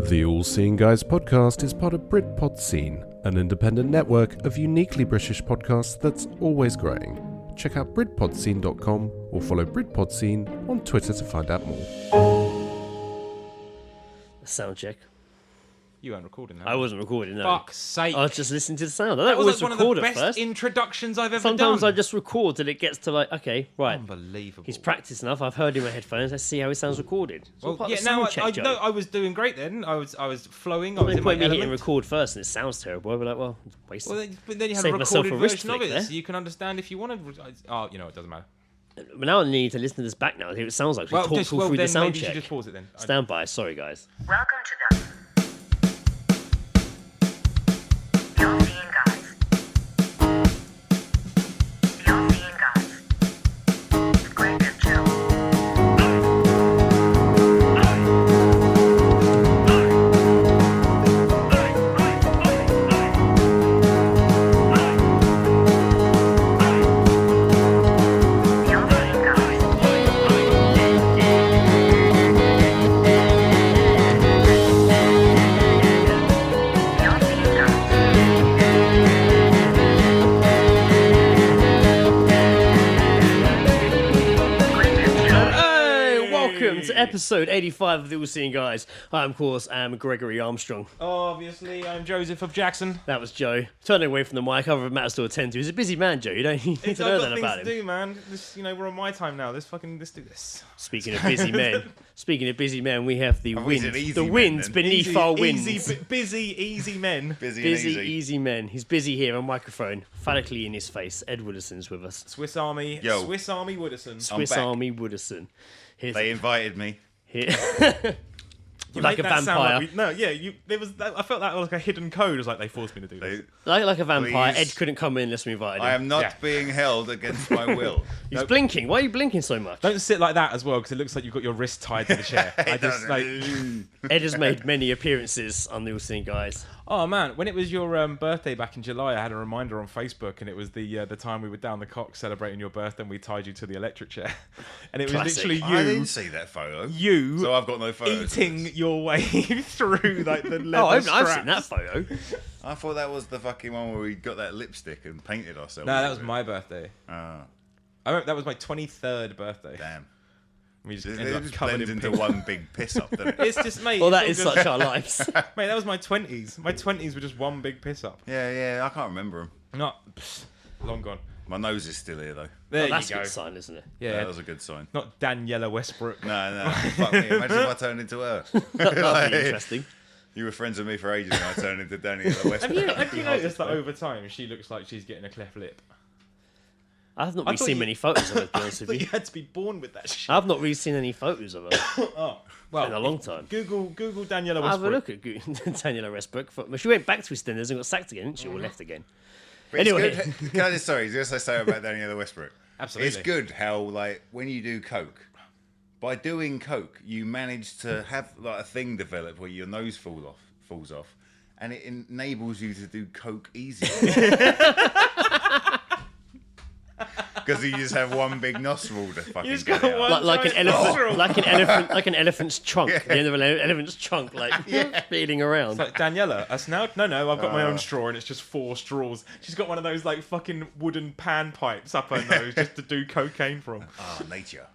The All Seeing Guys podcast is part of Britpod Scene, an independent network of uniquely British podcasts that's always growing. Check out BritpodScene.com or follow Britpod Scene on Twitter to find out more. Sound check. You weren't recording that. I wasn't recording, no. Fuck's sake. I was just listening to the sound. I don't That was always like one of record the at best first. introductions I've ever done. Sometimes I just record till it gets to like, okay, right. Unbelievable. He's practiced enough. I've heard him with headphones. Let's see how he sounds recorded. It's all Well, part yeah, of the now sound check, Joe. no, I was doing great then. I was flowing. I was No in my point me hitting element. record first and it sounds terrible. I'd be like, well, waste Well, but then you have Save a myself recorded a wrist version of flick it, there. so you can understand if you wanted. Oh, you know, it doesn't matter. But now I need to listen to this back now. Hear what it sounds like. We talk all through the then sound maybe you check. should just pause it then. Stand by. Sorry, guys. Welcome to the All Seeing Guys. The All Seeing Guys. With Greg and Joe. The All Seeing Guys. The All Seeing Guys. Hey, welcome to episode 85 of the All Seeing Guys. I, of course, am Gregory Armstrong. Obviously, I'm Joseph of Jackson. That was Joe. Turning away from the mic, other than matters to attend to. He's a busy man, Joe. You don't need to know I've that got about things him. to do, man. This, we're on my time now. Let's do this. Speaking of busy men, we have the Oh, wind. he's an easy The man, winds then. beneath our winds. Easy men. Busy, Busy, and easy. easy men. He's busy here on microphone, phallically in his face. Ed Wooderson's with us. Swiss Army Wooderson. Swiss back. Army Wooderson. Here's They invited me. here. You Like made a that sound vampire. I felt that was like a hidden code. It was like they forced me to do this. They, like a vampire. Please. Ed couldn't come in unless we invited him. I am not Yeah. being held against my will. He's blinking. Why are you blinking so much? Don't sit like that as well, because it looks like you've got your wrist tied to the chair. I just like, Ed has made many appearances on the All Seeing Guys. oh man, when it was your birthday back in July, I had a reminder on Facebook, and it was the time we were down the cock celebrating your birthday, and we tied you to the electric chair, and it was Classic. literally I you, didn't see that photo. you So I've got no photos. eating your way through like the leather Oh, I've straps. seen that photo. I thought that was the fucking one where we got that lipstick and painted ourselves. No, that was with it. my birthday. Ah, That was my 23rd birthday. damn. We just It ended up just covered blends in into pink. one big piss up, doesn't it? It's just, mate. Well, it's that all is good. such our lives. Mate, that was my 20s. My 20s were just one big piss up. Yeah, I can't remember them. Not long gone. My nose is still here, though. There That's you a go. good sign, isn't it? Yeah, That was a good sign. not Daniela Westbrook. No, fuck me. Imagine if I turned into her. That'd be interesting. You were friends with me for ages and I turned into Daniela Westbrook. Have you noticed that over time she looks like she's getting a cleft lip? I've not I really thought seen you- many photos of her, to be honest I with thought you. you had to be born with that shit. I've not really seen any photos of her Oh, well, in a long time. Google Daniela Westbrook. I'll have a look at Daniela Westbrook. But she went back to EastEnders and got sacked again, didn't she? Or left again. But it's Anyway. good. Can I just say about Daniela Westbrook? Absolutely. It's good how, like, when you do coke, by doing coke, you manage to have like a thing develop where your nose falls off, and it enables you to do coke easier. Because you just have one big nostril to fucking just get got out. one- Like an giant elephant, nostril. like an elephant's trunk. The end of an elephant's trunk, like speeding around. It's like, Daniela, a snout? No, I've got my own straw and it's just 4 straws. She's got one of those like fucking wooden pan pipes up her nose just to do cocaine from. Nature.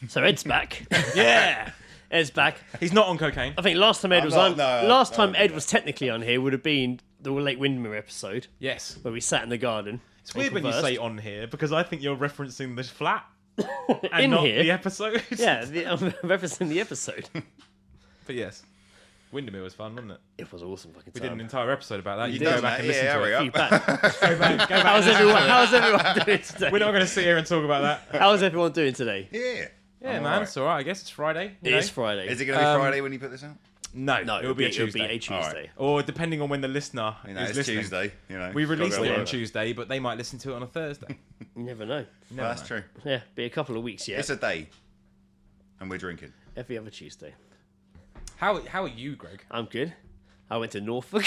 So Ed's back. Yeah! Ed's back. He's not on cocaine. I think last time Ed was not- on. no, last no, time no. Ed was technically on here would have been the Lake Windermere episode Yes. where we sat in the garden. It's weird when you conversed. say on here because I think you're referencing this flat and in not here. the episode. Yeah, I'm referencing the episode. But yes, Windermere was fun, wasn't it? It was awesome fucking We time. did an entire episode about that. You did can go that, back and yeah, listen to hurry it. up. You back. Go back. How's everyone doing today? We're not going to sit here and talk about that. How's everyone doing today? Yeah. Yeah, I'm man, alright. it's alright. I guess it's Friday. It is Friday. Is it going to be Friday when you put this out? No, No, it'll be a It'll Tuesday. be a Tuesday. Alright. Or depending on when the listener You know, is it's listening. Tuesday. You know, We released Gotta it go on with Tuesday, but they might listen to it on a Thursday. You never know. Well, that's true. Yeah, be a couple of weeks yet. It's a day, and we're drinking. Every other Tuesday. How are you, Greg? I'm good. I went to Norfolk.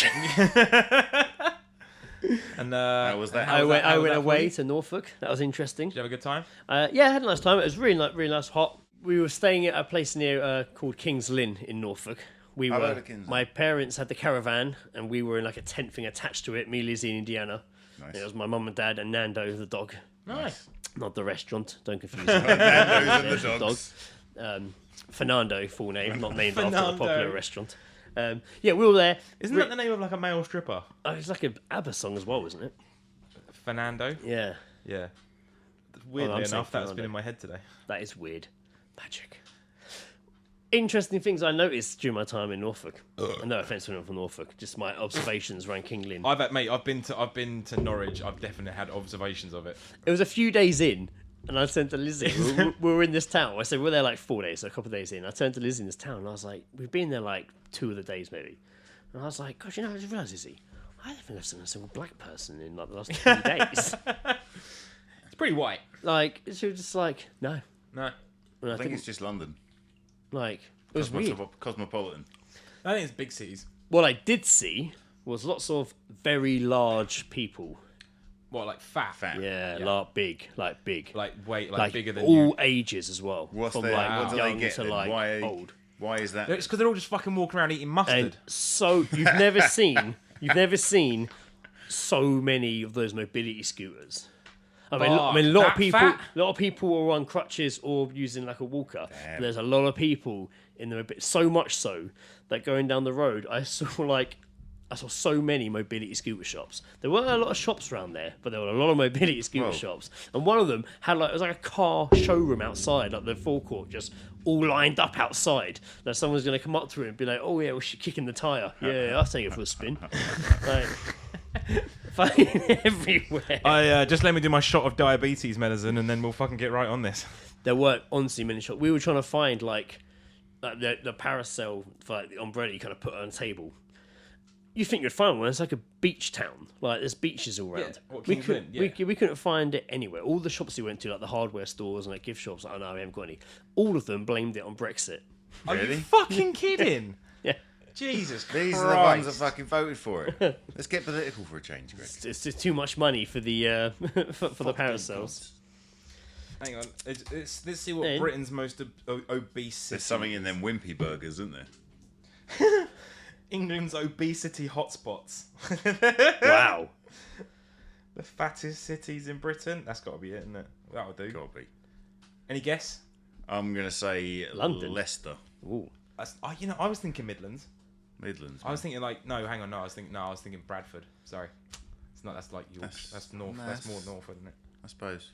And How was that? I was went that- how was that for away you? to Norfolk. That was interesting. Did you have a good time? Yeah, I had a nice time. It was really nice, hot. We were staying at a place near called King's Lynn in Norfolk, we I've were. heard of Kinsale. My parents had the caravan, and we were in like a tent thing attached to it. Me, Lizzie, and Indiana. Nice. It was my mum and dad and Nando the dog, Nice. not the restaurant. Don't confuse it. Nando's and the Dog. dogs. Fernando, full name, not named after the Fernando. popular restaurant. Yeah, we were there. Isn't that the name of like a male stripper? Oh, it's like an ABBA song as well, isn't it? Fernando. Yeah, Yeah. Weirdly I'm saying enough, that's Fernando. been in my head today. that is weird. Magic. Interesting things I noticed during my time in Norfolk. And no offence to anyone from Norfolk, just my observations around King Lynn. I've been to Norwich. I've definitely had observations of it. It was a few days in, and I turned to Lizzie. We were in this town. I said we were there like 4 days, so a couple of days in. I turned to Lizzie in this town, and I was like, we've been there like 2 of the days maybe. And I was like, gosh, you know, I just realised, Lizzie, I don't think I've seen a single black person in like the last 2 days. It's pretty white. Like, she was just like, no. No, And I think it's just London. like, it was weird. Cosmopolitan. I think it's big cities. What I did see was lots of very large people. What, like fat? Fat. Yeah, Yeah. like big. Like weight, like Like bigger than all you. ages as well. What's from their, like what do young they get to then? like old. Why is that? It's because they're all just fucking walking around eating mustard. And so you've never seen so many of those mobility scooters. I mean, Fuck, a lot that fat? of people are on crutches or using like a walker. But there's a lot of people in the so much so that going down the road, I saw so many mobility scooter shops. There weren't a lot of shops around there, but there were a lot of mobility scooter Whoa. shops. And one of them had it was like a car showroom outside, like the forecourt, just all lined up outside. That someone's going to come up to it and be like, "Oh yeah, we're kicking the tire. Yeah, I'll take it for a spin." Like, fucking everywhere. Just let me do my shot of diabetes medicine, and then we'll fucking get right on this. There weren't honestly many shops. We were trying to find like the parasol for like the umbrella you kind of put on a table. You think you'd find one? It's like a beach town. Like there's beaches all around. what, we King's couldn't. Lynn? Yeah. We couldn't find it anywhere. All the shops we went to, like the hardware stores and like gift shops, like, oh no, we haven't got any. All of them blamed it on Brexit. Are you Really? fucking kidding? Yeah, Jesus Christ. These are the ones that fucking voted for it. Let's get political for a change, Greg. it's just too much money for the for the parasols. Hang on. Let's see what Yeah. Britain's most obese city. There's something in them wimpy burgers, isn't there? England's obesity hotspots. Wow. The fattest cities in Britain. That's got to be it, isn't it? That'll do. Gotta be. Any guess? I'm gonna say London. Leicester, Ooh. I was thinking Midlands. Midlands. I was thinking like no, hang on, I was thinking Bradford. Sorry, it's not. That's like York. That's north. nah, That's more north, isn't I suppose.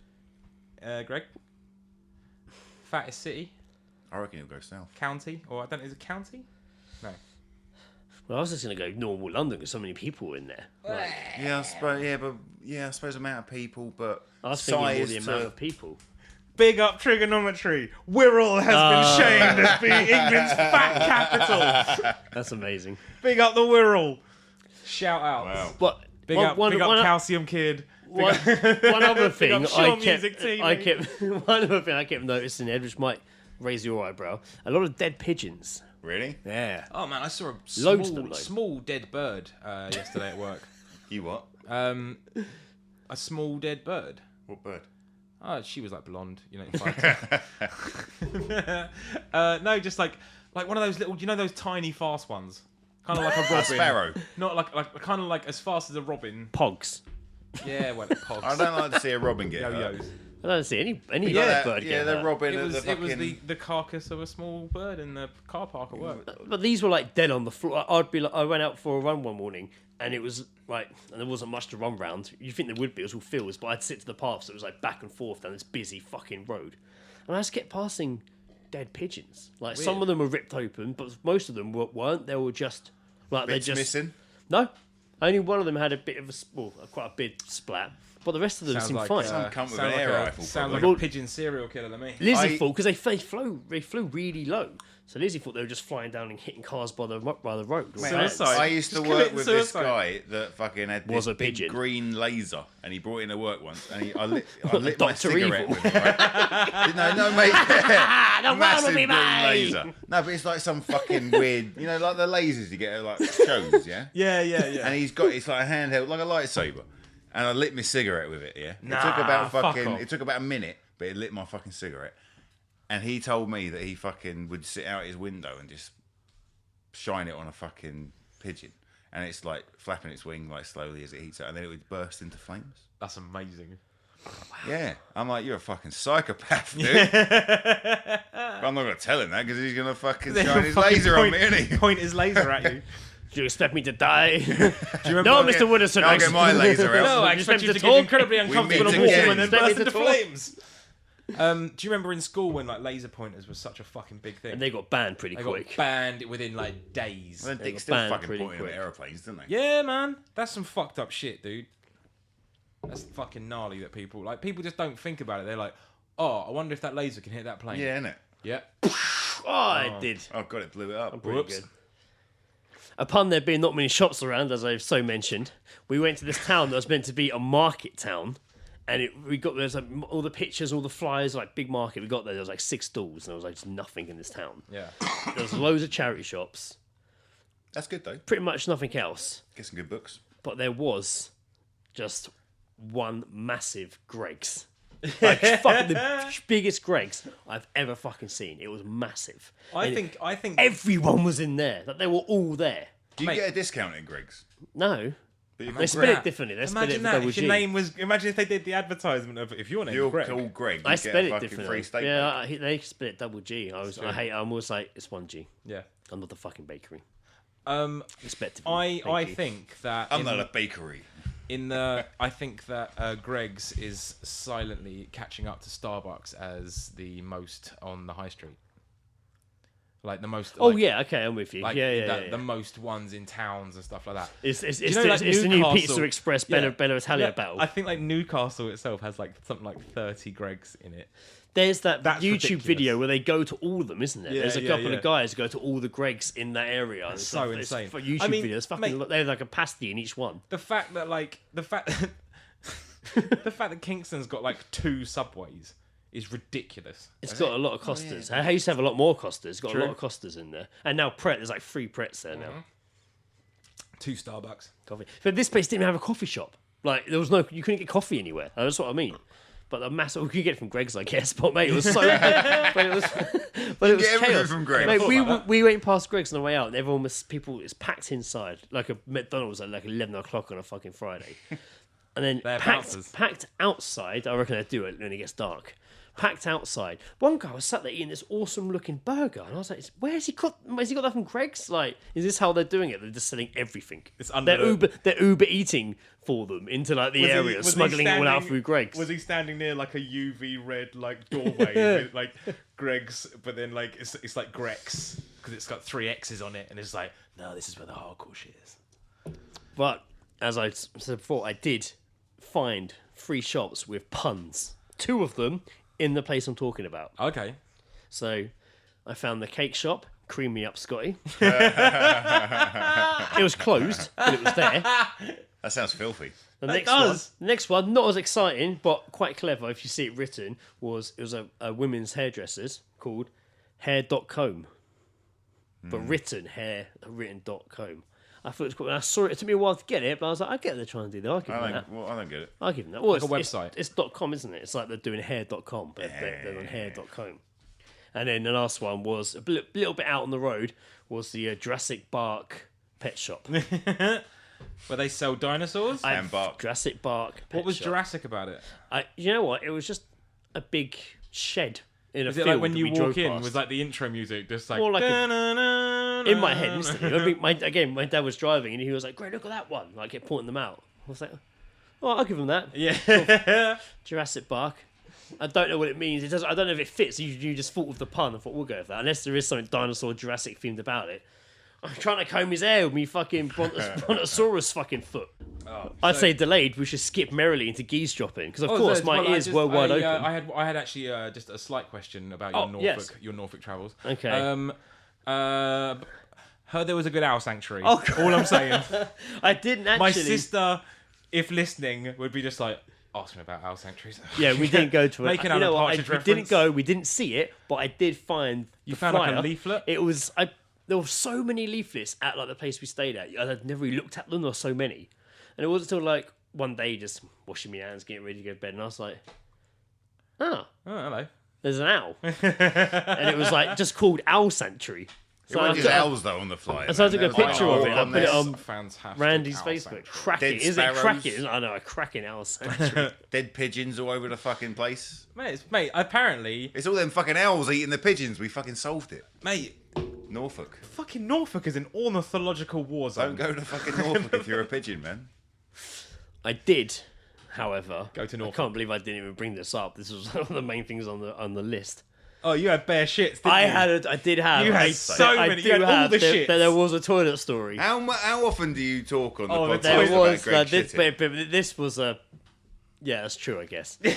it? Greg. Fattest city, I reckon it'll go south. county, or I don't. Is it county? No. Well, I was just gonna go normal London because so many people were in there. Like, Yeah, I suppose. Yeah, but I suppose amount of people, but I was thinking more size the to amount of people. Big up trigonometry. Wirral has been shamed as being England's fat capital. That's amazing. Big up the Wirral. Shout out. Wow. But Big one, up, one, big up one, Calcium Kid. one other thing up Shaw Music Team, I mate. kept one other thing I kept noticing, Ed, which might raise your eyebrow. A lot of dead pigeons. Really? Yeah. Oh man, I saw a Loads of them, though. small dead bird yesterday at work. You what? A small dead bird. What bird? Oh, she was like blonde, you know. No, just like one of those little, you know, those tiny fast ones, kind of like a robin. A sparrow. Not like kind of like as fast as a robin. Pogs. Yeah, well, pogs. I don't like to see a robin get hurt. Yo-yos. I don't see any You dead like bird that, get the hurt. robin It at was the fucking... the carcass of a small bird in the car park at work. But these were like dead on the floor. I went out for a run one morning, and it was like, and there wasn't much to run round. You'd think there would be, it was all fields, but I'd sit to the path, so it was like back and forth down this busy fucking road, and I just kept passing dead pigeons. Like some of them were ripped open, but most of them weren't. They were just like Bits they just missing. no. Only one of them had a bit of quite a big splat, but the rest of them seemed fine. Some cunt with sounds an air like rifle, Sounds probably. like a pigeon serial killer to me. Lizzie I- thought because they flew really low, so Lizzie thought they were just flying down and hitting cars by the road. Mate, Suicide. I used to Just work committing with this suicide. guy that fucking had Was this a big pigeon. green laser, and he brought it into work once, and I lit my Dr. cigarette Evil. with it. Right? No, mate. Don't Massive follow me, green mate. laser. No, but it's like some fucking weird, you know, like the lasers you get at like shows, yeah. Yeah. And it's like a handheld, like a lightsaber. And I lit my cigarette with it, yeah. It took about fuck off. it took about a minute, but it lit my fucking cigarette. And he told me that he fucking would sit out his window and just shine it on a fucking pigeon, and it's like flapping its wing like slowly as it heats up, and then it would burst into flames. That's amazing. Yeah, I'm like, you're a fucking psychopath, dude. But I'm not gonna tell him that because he's gonna fucking shine his laser on me, isn't he? Point his laser at you. Do you expect me to die? Do you remember? No, Mr. Wooderson. I'll get my laser out. No, I You expect you expect to me to get talk? incredibly uncomfortable meet and walk again. and then Expect me burst to into talk? flames. Do you remember in school when like laser pointers was such a fucking big thing? And they got banned pretty They quick. got banned within like days. Well, They Dick got still banned fucking pretty pointing them at quick. aeroplanes, didn't they? Yeah, man, that's some fucked up shit, dude. That's fucking gnarly that people just don't think about it. They're like, oh, I wonder if that laser can hit that plane. Yeah, innit? Yeah. Oh, it did. Oh god, it blew it up. Pretty Whoops. good. Upon there being not many shops around, as I've so mentioned, we went to this town that was meant to be a market town, and there's like all the pictures, all the flyers, like big market. We got there was like 6 stalls, and there was like just nothing in this town. Yeah. There was loads of charity shops, That's good though. pretty much nothing else, Get some good books. but there was just one massive Greg's. Like fucking the biggest Greg's I've ever fucking seen. It was massive. I And think everyone was in there. Like they were all there. Do you Mate. get a discount in Greg's? No, But they spell it differently. They spell it Imagine with that. double If G. your name was, imagine if they did the advertisement of if your name You're was Greg. called Greg. You I get spell a it fucking differently. free steak. Yeah, they spell it double G. I'm always like it's 1G. Yeah. I'm not the fucking bakery. I Respectively. Thank you. think that I'm not a bakery. I think that Greg's is silently catching up to Starbucks as the most on the high street. Like the most. Oh like, yeah, okay, I'm with you. Like yeah. the most ones in towns and stuff like that. It's you know, like, the new Newcastle- Pizza Express Bella Italia Yeah, battle. I think like Newcastle itself has like something like 30 Greg's in it. There's that That's YouTube ridiculous. video where they go to all of them, isn't there? Yeah, There's a yeah, couple yeah. of guys who go to all the Greg's in that area. and so stuff. It's insane. For YouTube I mean, videos, fucking mate- they're like a pasty in each one. The fact that the fact that Kingston's got like 2 subways is ridiculous. It's got a lot of Costas. I used to have a lot more Costas. It's got a lot of Costas in there. And now there's like 3 Pretz there now. 2 Starbucks. Coffee. But this place didn't even have a coffee shop. Like you couldn't get coffee anywhere. That's what I mean. But the massive, we could get it from Greg's, I guess. But mate, it was so, but it was Get everything chaos. from Greg's. Mate, we went past Greg's on the way out, and everyone was it's packed inside, like a McDonald's at like 11 o'clock on a fucking Friday, and then They're bouncers. packed outside. I reckon they do it when it gets dark. Packed outside. One guy was sat there eating this awesome looking burger, and I was like, "Where's he got? Has he got that from Greg's? Like, is this how they're doing it? They're just selling everything. It's under they're Uber eating for them into like the area, smuggling it all out through Greg's. Was he standing near like a UV red like doorway with like Greg's, but then like it's like Greg's because it's got 3 X's on it, and it's like, no, this is where the hardcore shit is. But as I said before, I did find 3 shops with puns. 2 of them in the place I'm talking about. Okay. So I found the cake shop, Cream Me Up Scotty. It was closed, but it was there. That sounds filthy. The next one, not as exciting, but quite clever if you see it written, was a women's hairdresser's called hair.comb. But written .comb. I thought it was cool. And I saw it. It took me a while to get it, but I was like, I get they're trying to do that. I'll give them that. I don't get it. I'll give them that. Well, Like a website. It's .com, isn't it? It's like they're doing hair.com, but they're on hair.com. And then the last one was a little bit out on the road was the Jurassic Bark pet shop. Where they sell dinosaurs. And Bark. Jurassic Bark pet What was shop. Jurassic about it? You know what? It was just a big shed in a Is field it like when that you we walk drove in? past. Was like the intro music just like More like in my head Uh, instantly. My dad was driving and he was like, "Great, look at that one!" Like, kept pointing them out. I was like, "Oh, I'll give him that." Yeah. Jurassic Bark. I don't know what it means. I don't know if it fits. You just thought of the pun. I thought we'll go with that, unless there is something dinosaur Jurassic themed about it. I'm trying to comb his hair with me fucking brontosaurus fucking foot. I'd say delayed. We should skip merrily into Geezedroping because of course my ears were wide open. I had actually just a slight question about your Norfolk travels. Okay. Heard there was a good owl sanctuary. Oh, all I'm saying. I didn't actually. My sister, if listening, would be just like, ask me about owl sanctuaries. Yeah, we didn't go to it. Make an You know what, Partridge we reference. didn't go. We didn't see it, but I did find. You the found like a flyer. leaflet? It was. There were so many leaflets at like the place we stayed at. I'd never really looked at them. There were so many, and it wasn't until like one day, just washing my hands, getting ready to go to bed, and I was like, Oh, hello. there's an owl, and it was like just called Owl Sanctuary. It wasn't just owls though on the flight. So I took a man. There was, picture like, of it. I put it on Fantastic. Randy's owl Facebook. sanctuary. Cracking. Dead Is it sparrows. cracking? I know, a cracking owl sanctuary. Dead pigeons all over the fucking place. Mate, apparently, It's all them fucking owls eating the pigeons. We fucking solved it. mate, Norfolk. fucking Norfolk is an ornithological war zone. Don't go to fucking Norfolk if you're a pigeon, man. I did, however. Go to I Norfolk. can't believe I didn't even bring this up. This was one of the main things on the list. Oh, you had bare shits, didn't you? I did have. You had I- so I many. do You had all have the there- shits. There was a toilet story. How often do you talk on the Oh, podcast There toilet about was Greg this, shitting? but this was a. Yeah, that's true. I guess No,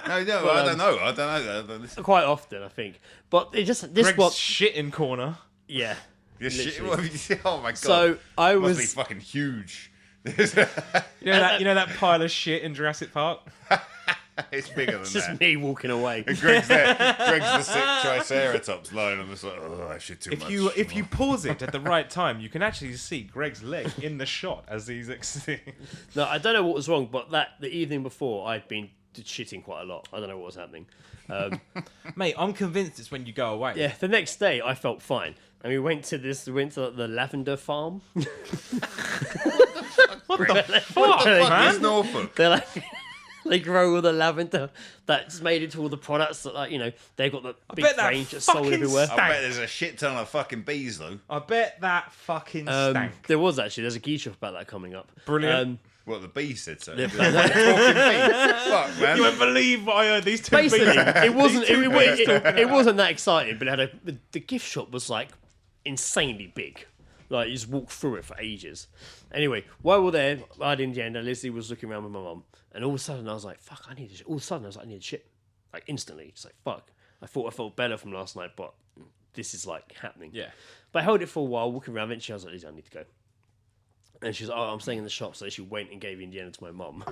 I don't know. I don't know. Listen, quite often, I think. But it just this Greg's was shitting corner. yeah. you're shit. literally. Oh my god. So I must be was. fucking huge. You know that pile of shit in Jurassic Park? It's bigger than It's just that. me walking away. Greg's there. Greg's the sick triceratops lying on the side. Oh, I shit too much. If you pause it at the right time, you can actually see Greg's leg in the shot as he's exiting. No, I don't know what was wrong, but the evening before I'd been shitting quite a lot. I don't know what was happening. Mate, I'm convinced it's when you go away. Yeah, the next day I felt fine, and we went to the lavender farm. What the fuck, Fuck man? is Norfolk? They're like, they grow all the lavender that's made into all the products that, like, you know, they've got the big bet that range that's sold fucking everywhere. I bet there's a shit ton of fucking bees though. I bet that fucking stank. There was actually, there's a geezedrop about that coming up. Brilliant. What the bee said so. Yeah. Talking bee. Fuck man. You won't believe what I heard. These two Basically, bees. it wasn't it wasn't that exciting, but it had the gift shop was like insanely big. Like you just walked through it for ages. Anyway, while we're there, I had Indiana, Lizzie was looking around with my mum, and all of a sudden I was like, "Fuck, I need to." All of a sudden I was like, "I need to shit," like instantly. Just like, "Fuck." I thought I felt better from last night, but this is like happening. Yeah. But I held it for a while, walking around. Eventually, I was like, "Lizzie, I need to go." And she was, "Oh, I'm staying in the shop." So she went and gave Indiana to my mum.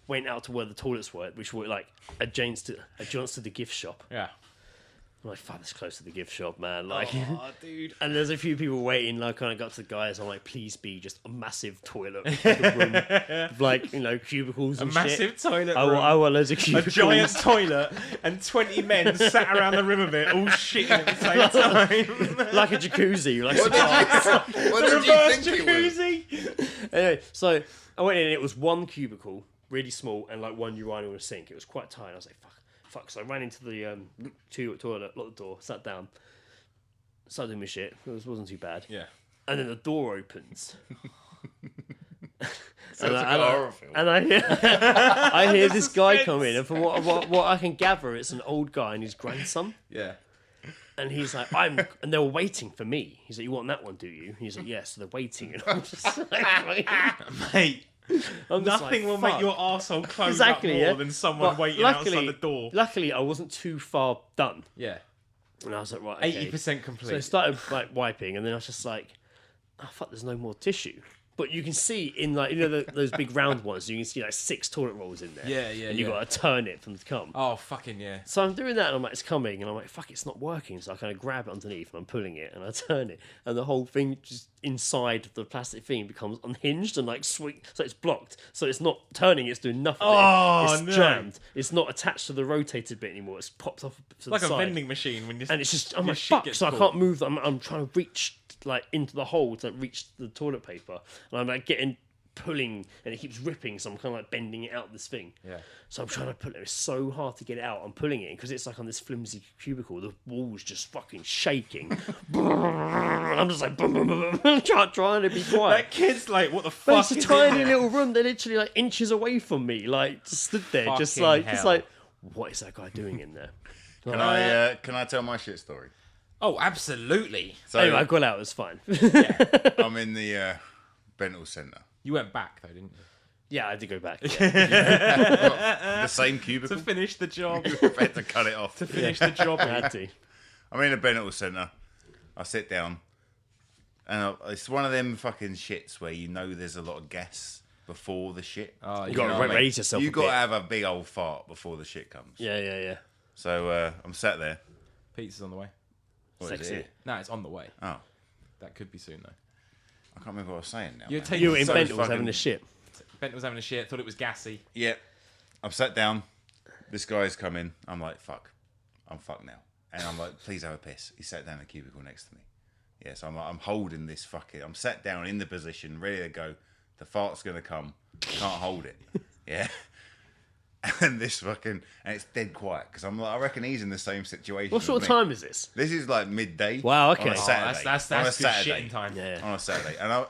Went out to where the toilets were, which were like adjacent to the gift shop. Yeah. I'm like, fuck, that's close to the gift shop, man. Like, Oh, dude. and there's a few people waiting. Like, kind of got to the guys. I'm like, please be just a massive toilet room, with, like, you know, cubicles and Massive shit. toilet I room. want loads of A cubicles. giant toilet and 20 men sat around the river bit all shitting at the same time. like a jacuzzi. Like, What did you Reverse think it was? jacuzzi. anyway, so I went in. And it was one cubicle, really small, and like one urinal and a sink. It was quite tight. I was like, fuck. So I ran into the toilet, locked the door, sat down, started doing my shit. It wasn't too bad. Yeah. And then the door opens. Sounds like a horror film. And I hear this guy come in, and from what I can gather, it's an old guy and his grandson. Yeah. And he's like, and they were waiting for me. He's like, you want that one, do you? He's like, yes. So they're waiting, and I'm just like, Mate. I'm just Nothing like, will fuck. make your arsehole close Exactly, up more yeah. than someone But waiting outside the door. Luckily, I wasn't too far done, Yeah. and I was like, right, okay. 80% complete. So I started like wiping, and then I was just like, oh fuck, there's no more tissue. But you can see in, like, you know, those big round ones, you can see like 6 toilet rolls in there. Yeah, And you got to turn it from the cum. Oh, fucking yeah. So I'm doing that, and I'm like, it's coming, and I'm like, fuck, it's not working. So I kind of grab it underneath, and I'm pulling it, and I turn it, and the whole thing just inside the plastic thing becomes unhinged and like sweet. So it's blocked. So it's not turning, it's doing nothing. Oh, it's no. jammed. It's not attached to the rotated bit anymore. It's popped off to Like the a side. vending machine when you And it's just, I'm your like, shit fuck. gets So I caught. can't move. I'm trying to reach like into the hole to reach the toilet paper, and I'm like pulling, and it keeps ripping. So I'm kind of like bending it out this thing. Yeah. So I'm trying to pull it. It's so hard to get it out. I'm pulling it because it's like on this flimsy cubicle. The wall's just fucking shaking. I'm just like trying to be quiet. That kid's like, what the But fuck it's a is tiny in there? little room. They're literally like inches away from me, like just stood there, just Fucking like, hell. what is that guy doing in there? Can I tell my shit story? Oh, absolutely. So Anyway, I got out. It was fine. I'm in the Bental Centre. You went back, though, didn't you? Yeah, I did go back. Yeah. The same cubicle. To finish the job. You had to cut it off. To finish the job. I had to. I'm in a Bental Centre. I sit down, and it's one of them fucking shits where you know there's a lot of gas before the shit. Oh, You got know to what I mean? raise yourself. You a got to bit. have a big old fart before the shit comes. Yeah. So I'm sat there. Pizza's on the way. What is Sexy. it? No, it's on the way. Oh, That could be soon, though. I can't remember what I was saying now. You're man. taking You were in So Bent was fucking- having a shit. Bent was having a shit, thought it was gassy. Yeah. I'm sat down. This guy's come in. I'm like, fuck. I'm fucked now. And I'm like, please have a piss. He sat down in the cubicle next to me. Yeah, so I'm holding this fucking... I'm sat down in the position, ready to go. The fart's going to come. Can't hold it. Yeah. And this fucking... And it's dead quiet. Because I'm like, I reckon he's in the same situation. What sort of time is this? This is like midday. Wow, okay. On a Saturday. That's on a good Saturday. shitting time. Yeah. On a Saturday. And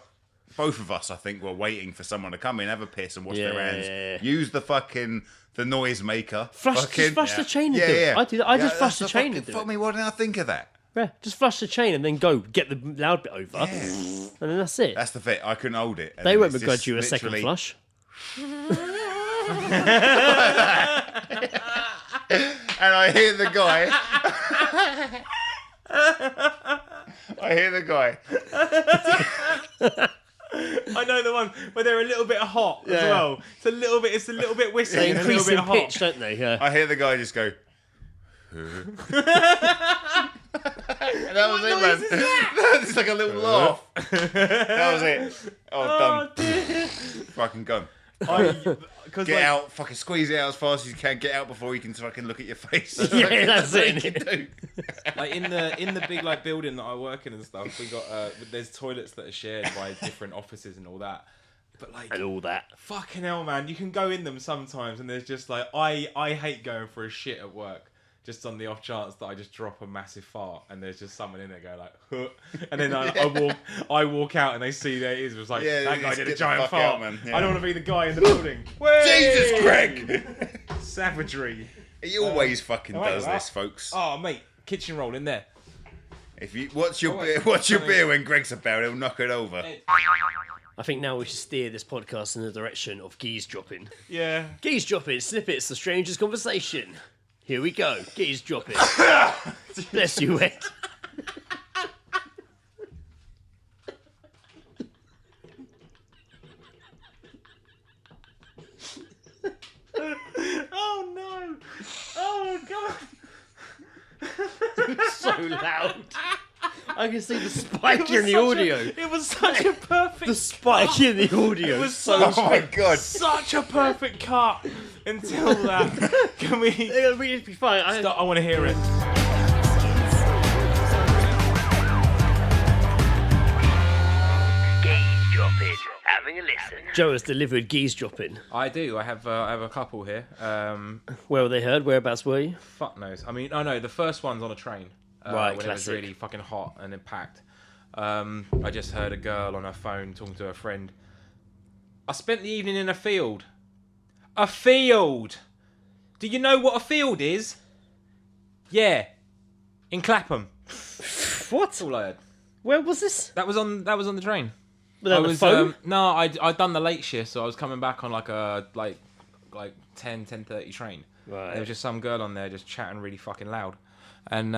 both of us, I think, were waiting for someone to come in, have a piss and wash their hands. Yeah. Use the fucking... The noise maker. Just flush the chain and do it. I do that. I just flush the chain and do Fuck it. me, why didn't I think of that? Yeah, just flush the chain and then go get the loud bit over, and then that's it. That's the fit. I couldn't hold it. And They then won't it's begrudge just you a second literally- flush. And I hear the guy. I hear the guy. I know the one where they're a little bit hot as well. It's a little bit whistly They and a little increase bit in hot. pitch, don't they? Yeah. I hear the guy just go. And that was it, man. It's like a little laugh. That was it. Oh, done. Fucking gone. Get out, fucking squeeze it out as fast as you can. Get out before you can fucking look at your face. Yeah, that's all it. you can do. Like in the big like building that I work in and stuff, we got there's toilets that are shared by different offices and all that. But like And all that. fucking hell, man, you can go in them sometimes and there's just like I hate going for a shit at work. Just on the off chance that I just drop a massive fart and there's just someone in there go like, huh. And then I walk out and they see there it is. It was like, Yeah, that guy just did get a the giant fuck fart. out, man. Yeah. I don't want to be the guy in the building. Jesus, Way! Greg! Savagery. He always fucking wait, does what? this, folks. Oh mate, kitchen roll in there. If you what's your beer when Greg's about, he'll knock it over. I think now we should steer this podcast in the direction of Geezedroping. Yeah. Geezedroping, snippets, the strangest conversation. Here we go. Geezedroping. Bless you, Ed. Oh no! Oh god! So loud. I can see the spike in the audio. It was such a perfect. The spike in the audio. It was so Oh my god. such a perfect cut until that. Can we? It'll be fine. I want to hear it. Geezedroping, having a listen. Joe has delivered Geezedroping. I do. I have a couple here. Where were they heard? Whereabouts were you? Fuck knows. I mean, oh no, the first one's on a train. Right, when classic. it was really fucking hot and then packed. I just heard a girl on her phone talking to her friend. I spent the evening in a field. A field. Do you know what a field is? Yeah, in Clapham. What? That's all I heard. Where was this? That was on the train. Was that on the phone? No, I'd done the late shift, so I was coming back on like a 10:30 train. Right. There was just some girl on there just chatting really fucking loud, and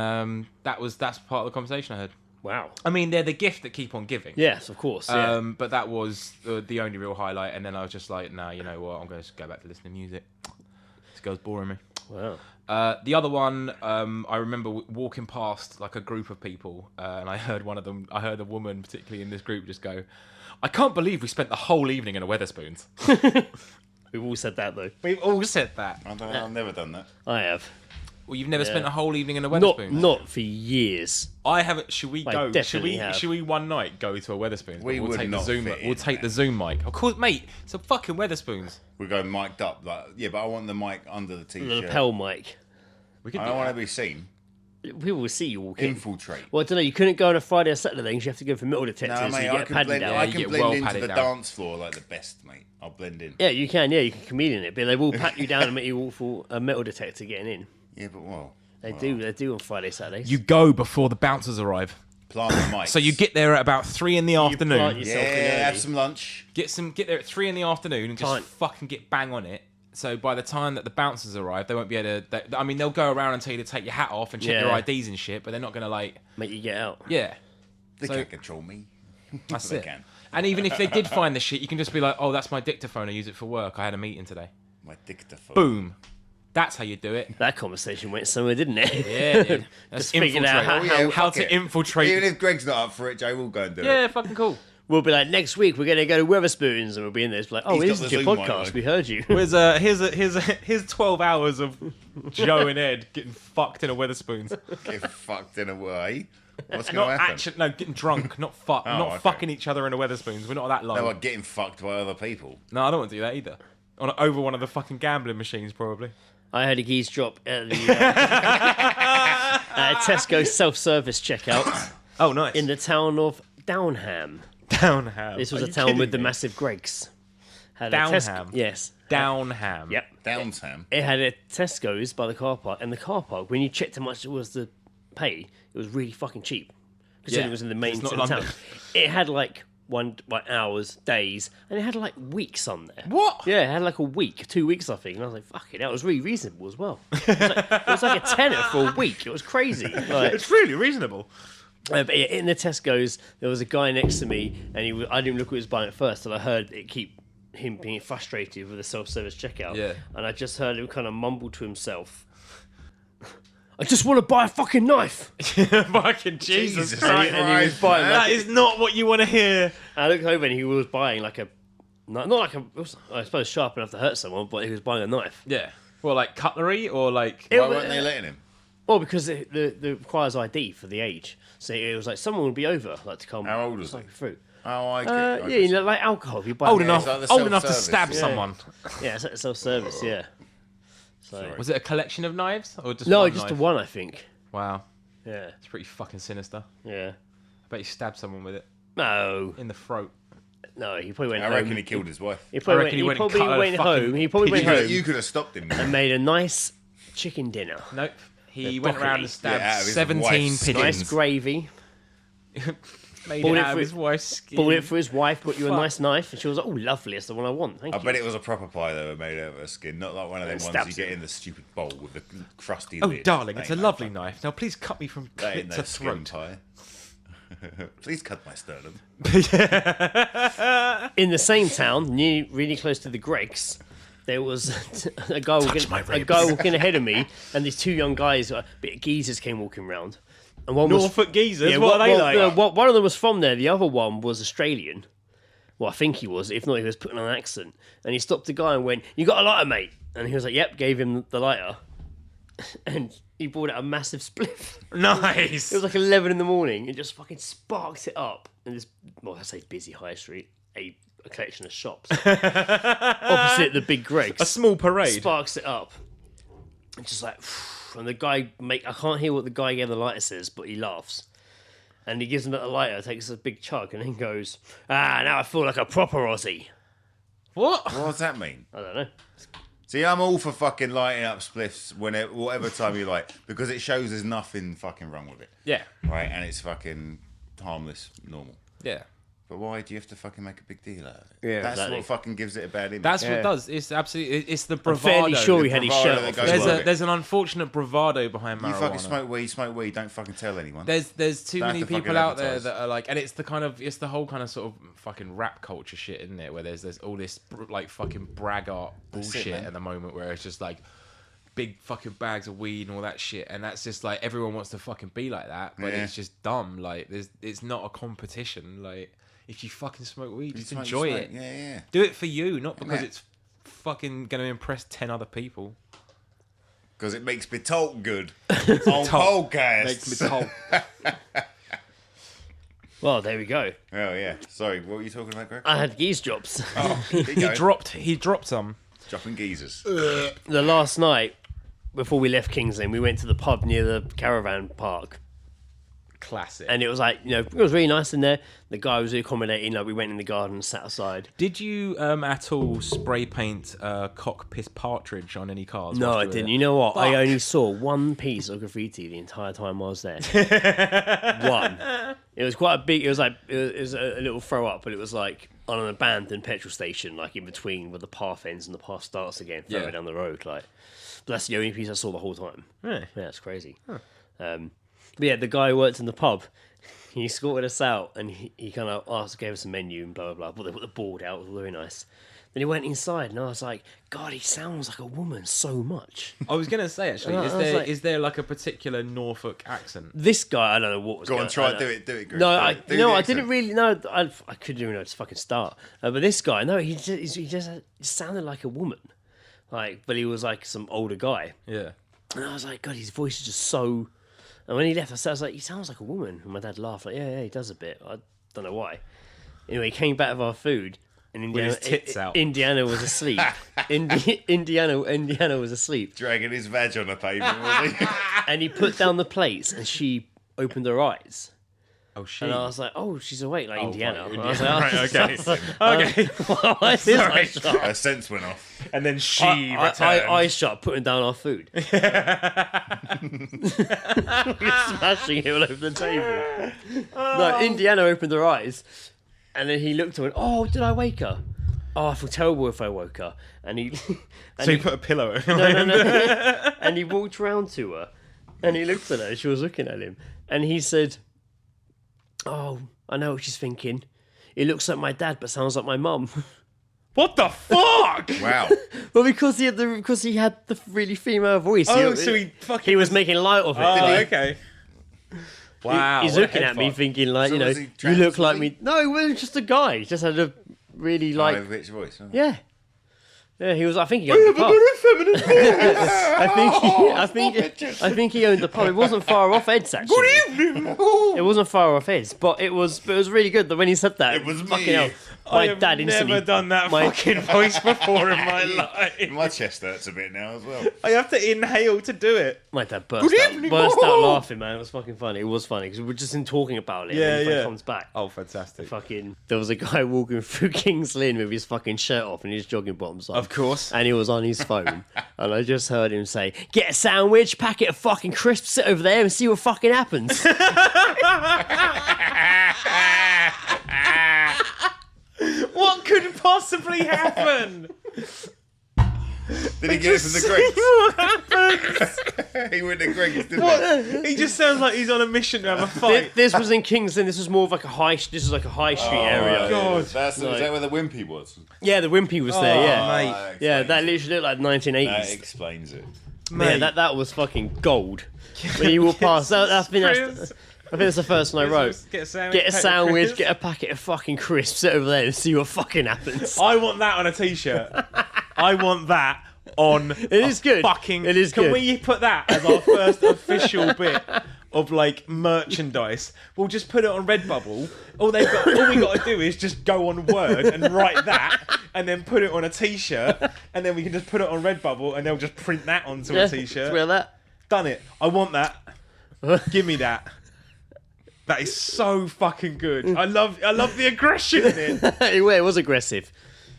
that's part of the conversation I heard. Wow. I mean, they're the gift that keep on giving. Yes, of course. Yeah. But that was the only real highlight, and then I was just like, nah, you know what? I'm going to go back to listening to music. This girl's boring me. Wow. The other one, I remember walking past like a group of people, and I heard a woman, particularly in this group, just go, I can't believe we spent the whole evening in a Wetherspoons. We've all said that, though. We've all said that. I don't know, I've never done that. I have. Well, you've never Yeah. spent a whole evening in a Wetherspoons? Not for years. I haven't. Should we I go? Should definitely we? have. Should we one night go to a Wetherspoons? We We'll would take not the Zoom. fit We'll in, take man. the Zoom mic. Of course, mate. It's a fucking Wetherspoons. We go mic'd up, like yeah, but I want the mic under the The t-shirt. lapel mic. We could I do don't want that. to be seen. People will see you walking. Infiltrate. Well, I don't know. You couldn't go on a Friday or Saturday because you have to go for metal detectors. No, so mate, you I get can padded blend. down. I you can get blend well into padded the down. dance floor like the best, mate. I'll blend in. Yeah, you can. Yeah, you can chameleon it, but they will pat you down and make you walk for a metal detector getting in. Yeah, but well, They do on Friday, Saturdays. You go before the bouncers arrive. plant the mic. So you get there at about 3 in the plant afternoon. yourself in yeah, have early. some lunch. Get there at 3 in the afternoon and just Plant. fucking get bang on it. So by the time that the bouncers arrive, they won't be able to. I mean, they'll go around and tell you to take your hat off and check Yeah. your IDs and shit, but they're not gonna like. Make you get out. Yeah, They So- can't control me. that's They it. can. And even if they did find the shit, you can just be like, "Oh, that's my dictaphone. I use it for work. I had a meeting today." My dictaphone. Boom. That's how you do it. That conversation went somewhere, didn't it? Yeah, dude. That's Just figured out infiltrate. Oh, yeah, how fuck to it. infiltrate. Even if Greg's not up for it, Jay will go and do Yeah, it. fucking cool. We'll be like, next week we're going to go to Weatherspoons, and we'll be in there. It's like, oh, He's this got is the your Zoom podcast. mic, We heard you. Here's 12 hours of Joe and Ed getting fucked in a Weatherspoons. Get fucked in a way. What's Not going to happen? actually, no, getting drunk, not fuck, Oh, not okay. fucking each other in a Weatherspoons. We're not that low. No, like getting fucked by other people. No, I don't want to do that either. Over one of the fucking gambling machines, probably. I had a geese drop at the at Tesco self-service checkout Oh, nice. in the town of Downham. Downham. This was Are a you town kidding with the me? massive Greggs. Had a Downham? Yes. Downham. Yep. Downtown. It had a Tesco's by the car park, and the car park, when you checked how much it was to pay, it was really fucking cheap. Because Yeah. it was in the main It's not centre of town. London. It had like hours, days, and it had like weeks on there. What? Yeah, it had like a week, 2 weeks, I think. And I was like, fuck it, that was really reasonable as well. It was like a tenner for a week. It was crazy. Like, It's really reasonable. but yeah, in the Tesco's, there was a guy next to me, and I didn't look what he was buying at first, and I heard him being frustrated with the self-service checkout. Yeah. And I just heard him kind of mumble to himself, I just want to buy a fucking knife. Fucking Jesus Jesus Christ. And he was buying That is not what you want to hear. I looked over and he was buying like a, not like a, it was, I suppose sharp enough to hurt someone, but he was buying a knife. Yeah. Well, like cutlery or like... It Why was- weren't they letting him? Well, because it requires ID for the age. So it was like someone would be over, like to come. How old was cycle he? through. Oh, I get Yeah, you know, like alcohol. If you buy Old it- enough, it's like the old enough to self-service, stab yeah. someone. Yeah, it's like self-service. Yeah. So Was it a collection of knives or just no, one just knife? the one, I think. Wow, Yeah, it's pretty fucking sinister. yeah. I bet you stabbed someone with it No, in the throat. no. He probably went I home. reckon he killed his wife. He probably I reckon he went and probably cut a went fucking home. He probably went pigeon. home You could have stopped him. and made a nice chicken dinner. Nope. He The went around broccoli. and stabbed Yeah, out of his 17 wife's pigeons. Nice gravy. Made Bought it it out of for- his wife's skin. Bought it for his wife. Got you a Fuck. nice knife, and she was like, "Oh, lovely. That's the one I want. Thank I you." bet it was a proper pie though, made out of a skin, not like one of them ones you stabs get him. in the stupid bowl with the crusty Oh, lid. darling, That it's a ain't no lovely fucking- knife. Now, please cut me from That ain't clit no to skin throat. pie. Please cut my sternum. In the same town, really close to the Greggs, there was a guy walking ahead of me, and these two young guys, bit of geezers, came walking round. And one was Norfolk geezers, yeah, what are they like? one of them was from there. The other one was Australian. Well, I think he was. If not, he was putting on an accent. And he stopped the guy and went, "You got a lighter, mate?" And he was like, "Yep." Gave him the lighter, and he brought out a massive spliff. Nice. It was like 11 in the morning. It just fucking sparked it up. And this, well, I say busy high street, a collection of shops opposite the big Greggs. A small parade. Sparks it up. And just like, and the guy I can't hear what the guy gave the lighter says, but he laughs. And he gives him the lighter, takes a big chug, and then goes, now I feel like a proper Aussie. What? What does that mean? I don't know. See, I'm all for fucking lighting up spliffs whatever time you like, because it shows there's nothing fucking wrong with it, Yeah. right? And it's fucking harmless, normal. Yeah. But why do you have to fucking make a big deal out of it? Yeah, That's exactly. what fucking gives it a bad image. That's what Yeah. it does. It's absolutely. It's the I'm bravado. fairly sure he had his bravado shirt that off. goes as with well. it. There's an unfortunate bravado behind marijuana. You fucking smoke weed, don't fucking tell anyone. There's too Don't have many to fucking people out there advertise. that are like, and it's the whole kind of sort of fucking rap culture shit, isn't it? Where there's all this like fucking braggart bullshit man. at the moment, where it's just like big fucking bags of weed and all that shit, and that's just like everyone wants to fucking be like that, but Yeah. it's just dumb. Like it's not a competition. Like if you fucking smoke weed, just smoke, enjoy smoke. it. Yeah. Do it for you, not because Yeah. it's fucking gonna impress 10 other people. Because it makes me talk good on podcasts. Makes me talk. Well, there we go. Oh yeah. Sorry, what were you talking about, Greg? I had geese drops. Oh, here you go. He dropped some. Dropping geezers. The last night, before we left King's Lynn, we went to the pub near the caravan park. Classic. And it was like, it was really nice in there. The guy was really accommodating. Like, we went in the garden and sat aside. Did you at all spray paint cock piss partridge on any cars? No, whilst I you were didn't. there? You know what? I Fuck. only saw one piece of graffiti the entire time I was there. One. It was quite a big. It was like it was a little throw up, but it was like on an abandoned petrol station, like in between where the path ends and the path starts again, further Yeah. down the road. Like, but that's the only piece I saw the whole time. Really? Yeah, it's crazy. But yeah, the guy who worked in the pub. He escorted us out, and he kind of gave us a menu and blah blah blah. But they put the board out. It was very nice. Then he went inside, and I was like, God, he sounds like a woman so much. I was going to say, actually, And I was is there like a particular Norfolk accent? This guy, I don't know what was Go going on, try on. do it, Greg. No, Do I it. Do the I accent. didn't really know. I couldn't even know to fucking start. But this guy, no, he just sounded like a woman, like, but he was like some older guy. Yeah. And I was like, God, his voice is just so. And when he left, I was like, he sounds like a woman. And my dad laughed, like, yeah, he does a bit. I don't know why. Anyway, he came back with our food, and Indiana, his tits out. Indiana was asleep. Indiana was asleep, Dragging his vag on the pavement, was he? and he put down the plates, and she opened her eyes. Oh, she. And I was like, "Oh, she's awake, like Indiana." right, And I was like, right, okay. okay. Why is this Sorry. eye shut? Her sense went off. And then she I returned. eyes shut, putting down our food. We're smashing it all over the table. No, Indiana opened her eyes, and then he looked and went, "Oh, did I wake her? Oh, I feel terrible if I woke her." And he, So you put a pillow over no. And he walked round to her, and he looked at her. She was looking at him, and he said, "Oh, I know what she's thinking. He looks like my dad, but sounds like my mum." What the fuck? Wow. Well, because he had the really female voice. Oh, so he fucking he was making light of it. Oh, didn't he? okay. Wow. He's what a looking head at me fuck. thinking like, So you know, was he you look like translate? me. No, it was just a guy. He just had a really like, High pitched voice. Huh? yeah. Yeah, he was. I think he owned the pub. I think he owned the pub. It wasn't far off Ed's actually. Good evening. It wasn't far off Ed's, but it was really good. That when he said that, It was fucking me. hell, I my have dad instantly. never done that my- fucking voice before in my life. My chest hurts a bit now as well. I have to inhale to do it. My dad burst out laughing, man. It was fucking funny. It was funny because we were just in talking about it. Yeah, and then he yeah. comes back. Oh, fantastic. Fucking, there was a guy walking through King's Lynn with his fucking shirt off and his jogging bottoms on. Of course. And he was on his phone. And I just heard him say, "Get a sandwich, packet of fucking crisps, sit over there and see what fucking happens." What could possibly happen? Did he get it from the Gregs? He went to Gregs, didn't he? What? He just sounds like he's on a mission to have a fight. This was in King's Lynn. This was more of like a high. This is like a high street area. God. Is that where the Wimpy was? Yeah, the Wimpy was there. Yeah, mate. yeah, that literally looked like That 1980s. explains it. Yeah, that was fucking gold. When you walk past, I think that's the first one I wrote. Get a sandwich. Get a sandwich, crisps. get a packet of fucking crisps, sit over there and see what fucking happens. I want that on a t-shirt. I want that on. It is good. Fucking. It is Can good. we put that as our first official bit of like merchandise? We'll just put it on Redbubble. All we got to do is just go on Word and write that, and then put it on a t-shirt, and then we can just put it on Redbubble, and they'll just print that onto a t-shirt. Wear that. Done it. I want that. Give me that. That is so fucking good. I love the aggression in it. It was aggressive.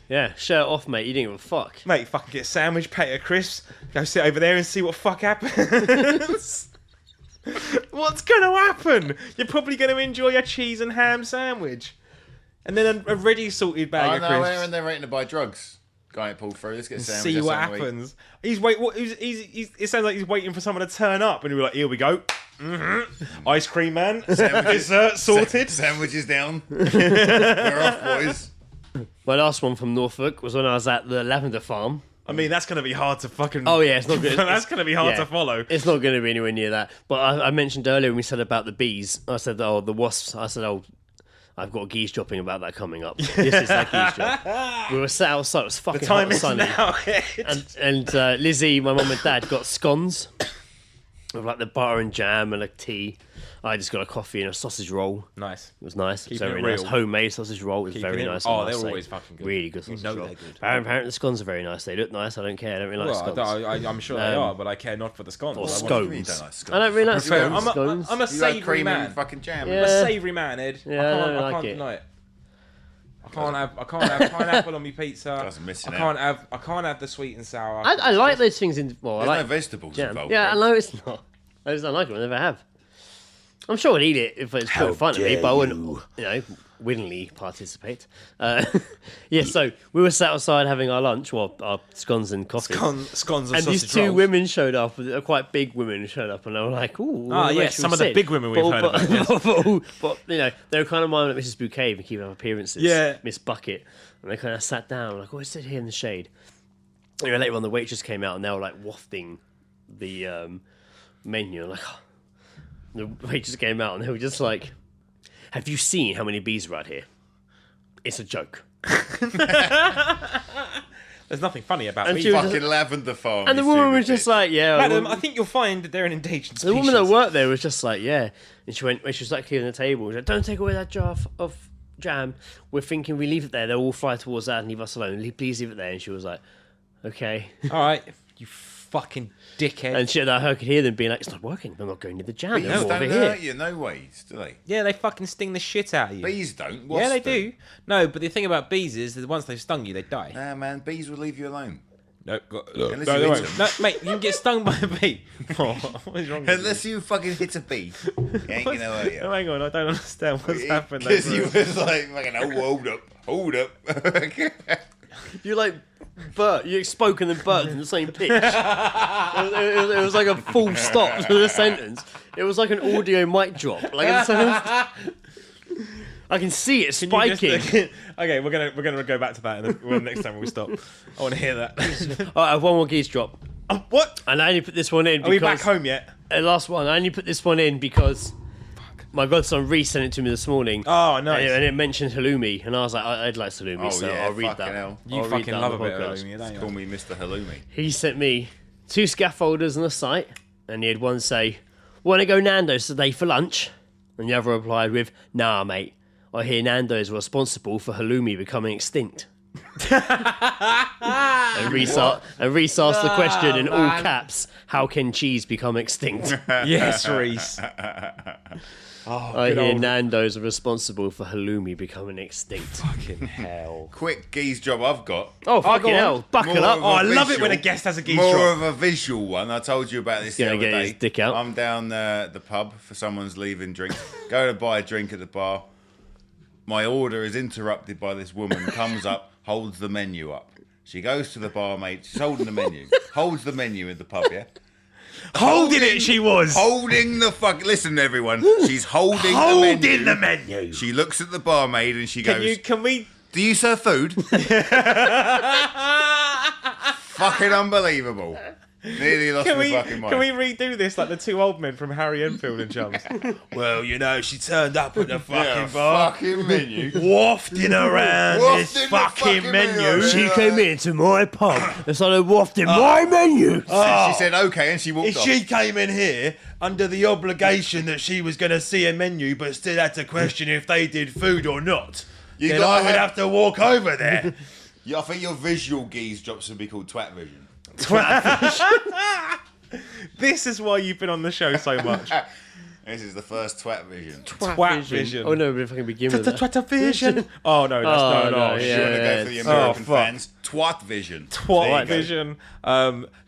Yeah, shirt off, mate. You didn't give a fuck. Mate, fucking get a sandwich, packet of crisps, go sit over there and see what fuck happens. What's gonna happen? You're probably gonna enjoy your cheese and ham sandwich. And then a ready salted bag Oh of no, crisps. when they're waiting to buy drugs. Guy ain't pulled through. Let's get a sandwich. See that's what something to eat. happens. It sounds like he's waiting for someone to turn up, and he'll be like, "Here we go, ice cream man, dessert sorted." Sandwiches down. We're off, boys. My last one from Norfolk was when I was at the lavender farm. I mean, that's gonna be hard to fucking. Oh yeah, it's not good. That's gonna be hard yeah. to follow. It's not going to be anywhere near that. But I mentioned earlier when we said about the bees. I said, "Oh, the wasps." I said, "Oh, I've got geese dropping about that coming up." This is that geese drop. We were sat outside. It was fucking The time hot and is sunny. now. And Lizzie, my mum and dad, got scones with like the butter and jam and a tea. I just got a coffee and a sausage roll. Nice. It was nice. It was very it real. nice. Homemade sausage roll. It was Keeping very it- nice. oh, I must they're say. always fucking good. Really good sausage know roll. they're good. Apparently the scones are very nice. They look nice. I don't care. I don't really like scones. I'm sure they are, but I care not for the scones. Or I want- scones. You don't like scones. I don't really like Fair. scones. Scones. I'm a You like savoury cream man. and fucking jam. Yeah. I'm a savoury man, Ed. Yeah, I I like can't it. deny it. I can't have pineapple on my pizza. Guys are missing I can't have the sweet and sour. I like those things in. Well, I There's like no vegetables jam. involved. Yeah, I Greg. know it's not. I just don't like it. I never have. I'm sure I'd eat it if it's put in front of me, but I wouldn't, willingly participate. Yeah, so we were sat outside having our lunch, well, our scones and coffee. Scones and And these sausage two rolls. women showed up, quite big women showed up, and they were like, "Ooh, some of the big women we've heard about. Yes. But they were kind of minding Mrs. Bouquet and keeping up appearances. Yeah. Miss Bucket, and they kind of sat down, like, "Oh, I sit here in the shade." Anyway, later on, the waitress came out, and they were like wafting the menu, and like, the waitress came out, and they were just like, "Have you seen how many bees are out here? It's a joke." There's nothing funny about And bees. she was Fucking lavender farm. And the you woman stupid was just bitch. like, "Yeah." Madam, I think you'll find that they're an endangered species. The woman that worked there was just like, "Yeah," and she went when she was like clearing the table. She said, "Don't take away that jar of jam. We're thinking we leave it there. They'll all fly towards that and leave us alone. Please leave it there." And she was like, "Okay." All right, you fucking dickhead. And I could hear them being like, "It's not working. I'm not going near the jam. Bees They're all don't over hurt here." you, no ways, do they? yeah, they fucking sting the shit out of you. Bees don't. Yeah, Wasps they do. No, but the thing about bees is that once they've stung you, they die. Nah, man, bees will leave you alone. No, Unless no, you they eat won't. them. No, mate, you can get stung by a bee. Oh, what is wrong with you? Unless you fucking hit a bee, it ain't gonna hurt you. Oh, hang on, I don't understand what's happened. Because you was like, fucking, oh, hold up. You're like Bert. You spoken and Bert in the same pitch. It was like a full stop to the sentence. It was like an audio mic drop. Like I can see it Can you spiking. just- okay, we're gonna go back to that next time when we stop. I want to hear that. All right, I have one more geese drop. What? And I only put this one in Are because... we back home yet? Last one. I only put this one in because my godson Reese sent it to me this morning. Oh, nice. And it mentioned halloumi, and I was like, I'd like halloumi, Oh, so yeah, I'll read fucking that. hell. You I'll read fucking that on love a the bit of podcast. halloumi, don't you? Call me Mr. Halloumi. He sent me 2 scaffolders and a site, and he had one say, "Want to go Nando's today for lunch?" And the other replied with, "Nah, mate. I hear Nando's are responsible for halloumi becoming extinct." and Reese asked the question in all caps, "How can cheese become extinct?" Yes, Reese. I hear Nando's are responsible for halloumi becoming extinct. Fucking hell. Quick geese job I've got. Oh, fucking go on. hell. Buckle More up. of Oh, I a love it when a visual- guest has a geese More drop. of a visual one. I told you about this the Gonna other get day. his dick out. I'm down the pub for someone's leaving drink. Go to buy a drink at the bar. My order is interrupted by this woman. Comes up, holds the menu up. She goes to the barmaid. She's holding the menu. Holds the menu in the pub, yeah? Holding it, she was. Holding the fuck. Listen, everyone. She's holding the menu. She looks at the barmaid and she goes, Can we... "Do you serve food?" Fucking unbelievable. Nearly lost my fucking mind. Can we redo this like the 2 old men from Harry Enfield and Chums? Well, she turned up at the fucking fucking menu. wafting around Wafting the fucking menu. She came into my pub and started wafting my menu. She said okay and she walked If off. she came in here under the obligation that she was going to see a menu but still had to question if they did food or not, You then gotta I would have to walk over there. Yeah, I think your visual geese drops would be called twat vision. This is why you've been on the show so much. This is the first twat vision. Twat vision. Oh no, but if I can begin with that. Twat vision. Oh no, that's Oh, no. no, You yeah. want to go for the American fuck. fans? Twat vision. There Twat you go. vision.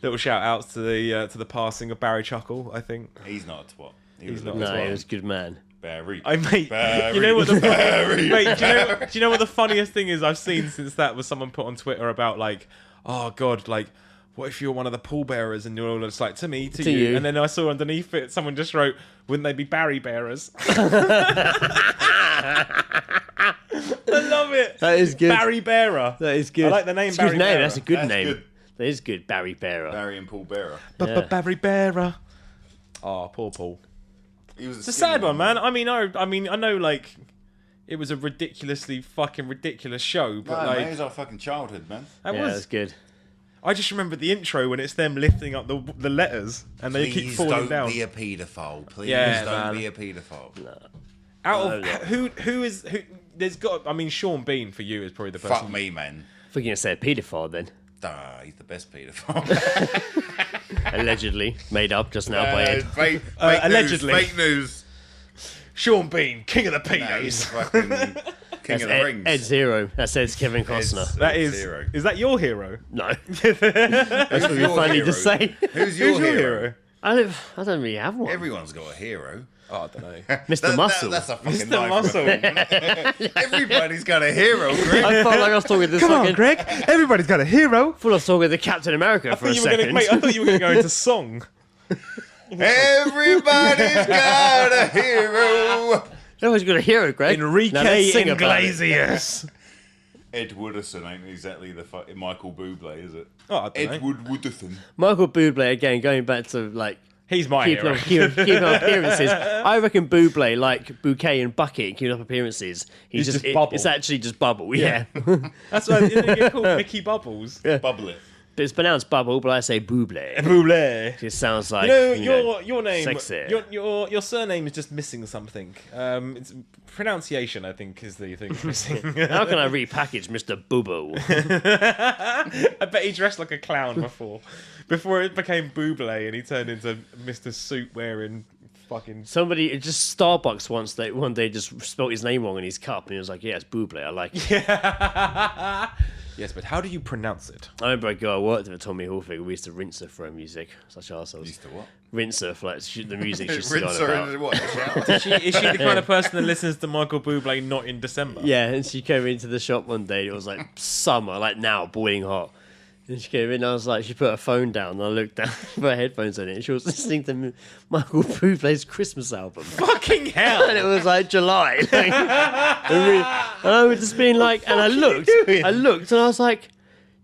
Little shout outs to the passing of Barry Chuckle. I think. He's not a twat. He's a not a No, twat. he was a good man. Barry. Mate, Barry. you know what the Barry. mate, do you know what the funniest thing is I've seen since that was someone put on Twitter about like, oh god, like what if you're one of the pallbearers and you're all just like to me, to you, and then I saw underneath it someone just wrote, wouldn't they be Barry bearers? I love it. That is good. Barry Bearer. That is good. I like the name It's a Barry good name. Bearer. That's a good That's name. good. That is good. Barry Bearer. Barry and Paul Bearer. Yeah. Barry Bearer. Oh, poor Paul. He was It's a sad one, man. I mean, I know, like, it was a ridiculously fucking ridiculous show, but No, like, man, it was our fucking childhood, man. that Yeah, was. that's good. I just remember the intro when it's them lifting up the letters and they keep Please falling don't down. be a paedophile. Please Yeah, don't man. be a paedophile. Out of who is who? There's got. I mean, Sean Bean for you is probably the person. Fuck me, man. I think you're going to say a paedophile then. He's the best paedophile. Allegedly. Made up just now by Ed. Fake allegedly. News, fake news. Sean Bean, king of the No, he's pedos. the fucking king of the rings. Ed's hero. That says Kevin Costner. Ed's- That Ed's is. hero. Is that your hero? No. That's what your funny hero? to say. Who's your hero? I don't really have one. Everyone's got a hero. Oh, I don't know. Mr. Muscle. That's a fucking Mr. Muscle. Everybody's got a hero, Greg. I felt like I was talking to this fucking... Greg. Everybody's got a hero. I thought I was talking to Captain America for a second. I thought you were going to go into song. Everybody's got a hero. Everyone's got a hero, Greg. Enrique Now let's sing about it. Iglesias. Ed Wooderson ain't exactly the Michael Bublé, is it? Oh, I don't know. Edward Wooderson. Michael Bublé, again, going back to, like, He's my keeping hero. up, keeping up appearances. I reckon Bublé, like Bouquet and Bucket, keeping up appearances. He's just Bubble. It's actually just Bubble, yeah. That's why isn't it called Mickey Bubbles? Bubble it. But it's pronounced Bubble, but I say Bublé. Bublé. It sounds like, Your name, sexy. your surname is just missing something. It's pronunciation, I think, is the thing missing. How can I repackage Mr. Boo-Boo? I bet he dressed like a clown before it became Bublé and he turned into Mr. Suit wearing fucking. Somebody, just Starbucks one day just spelt his name wrong in his cup, and he was like, yeah, it's Bublé, I like it. Yes, but how do you pronounce it? I remember a girl I worked with at Tommy Hilfiger. We used to rinse her for her music. Such arseholes. Used to what? Rinse her for like, the music she stood on Rinse her about. in what? Is she the kind of person that listens to Michael Bublé not in December? Yeah, and she came into the shop one day. It was like summer, like now, boiling hot. And she came in, and I was like, she put her phone down, and I looked down, put her headphones on it, and she was listening to Michael Bublé's Christmas album. Fucking hell! And it was like July. Like, and I was just being like, and I looked, and I was like,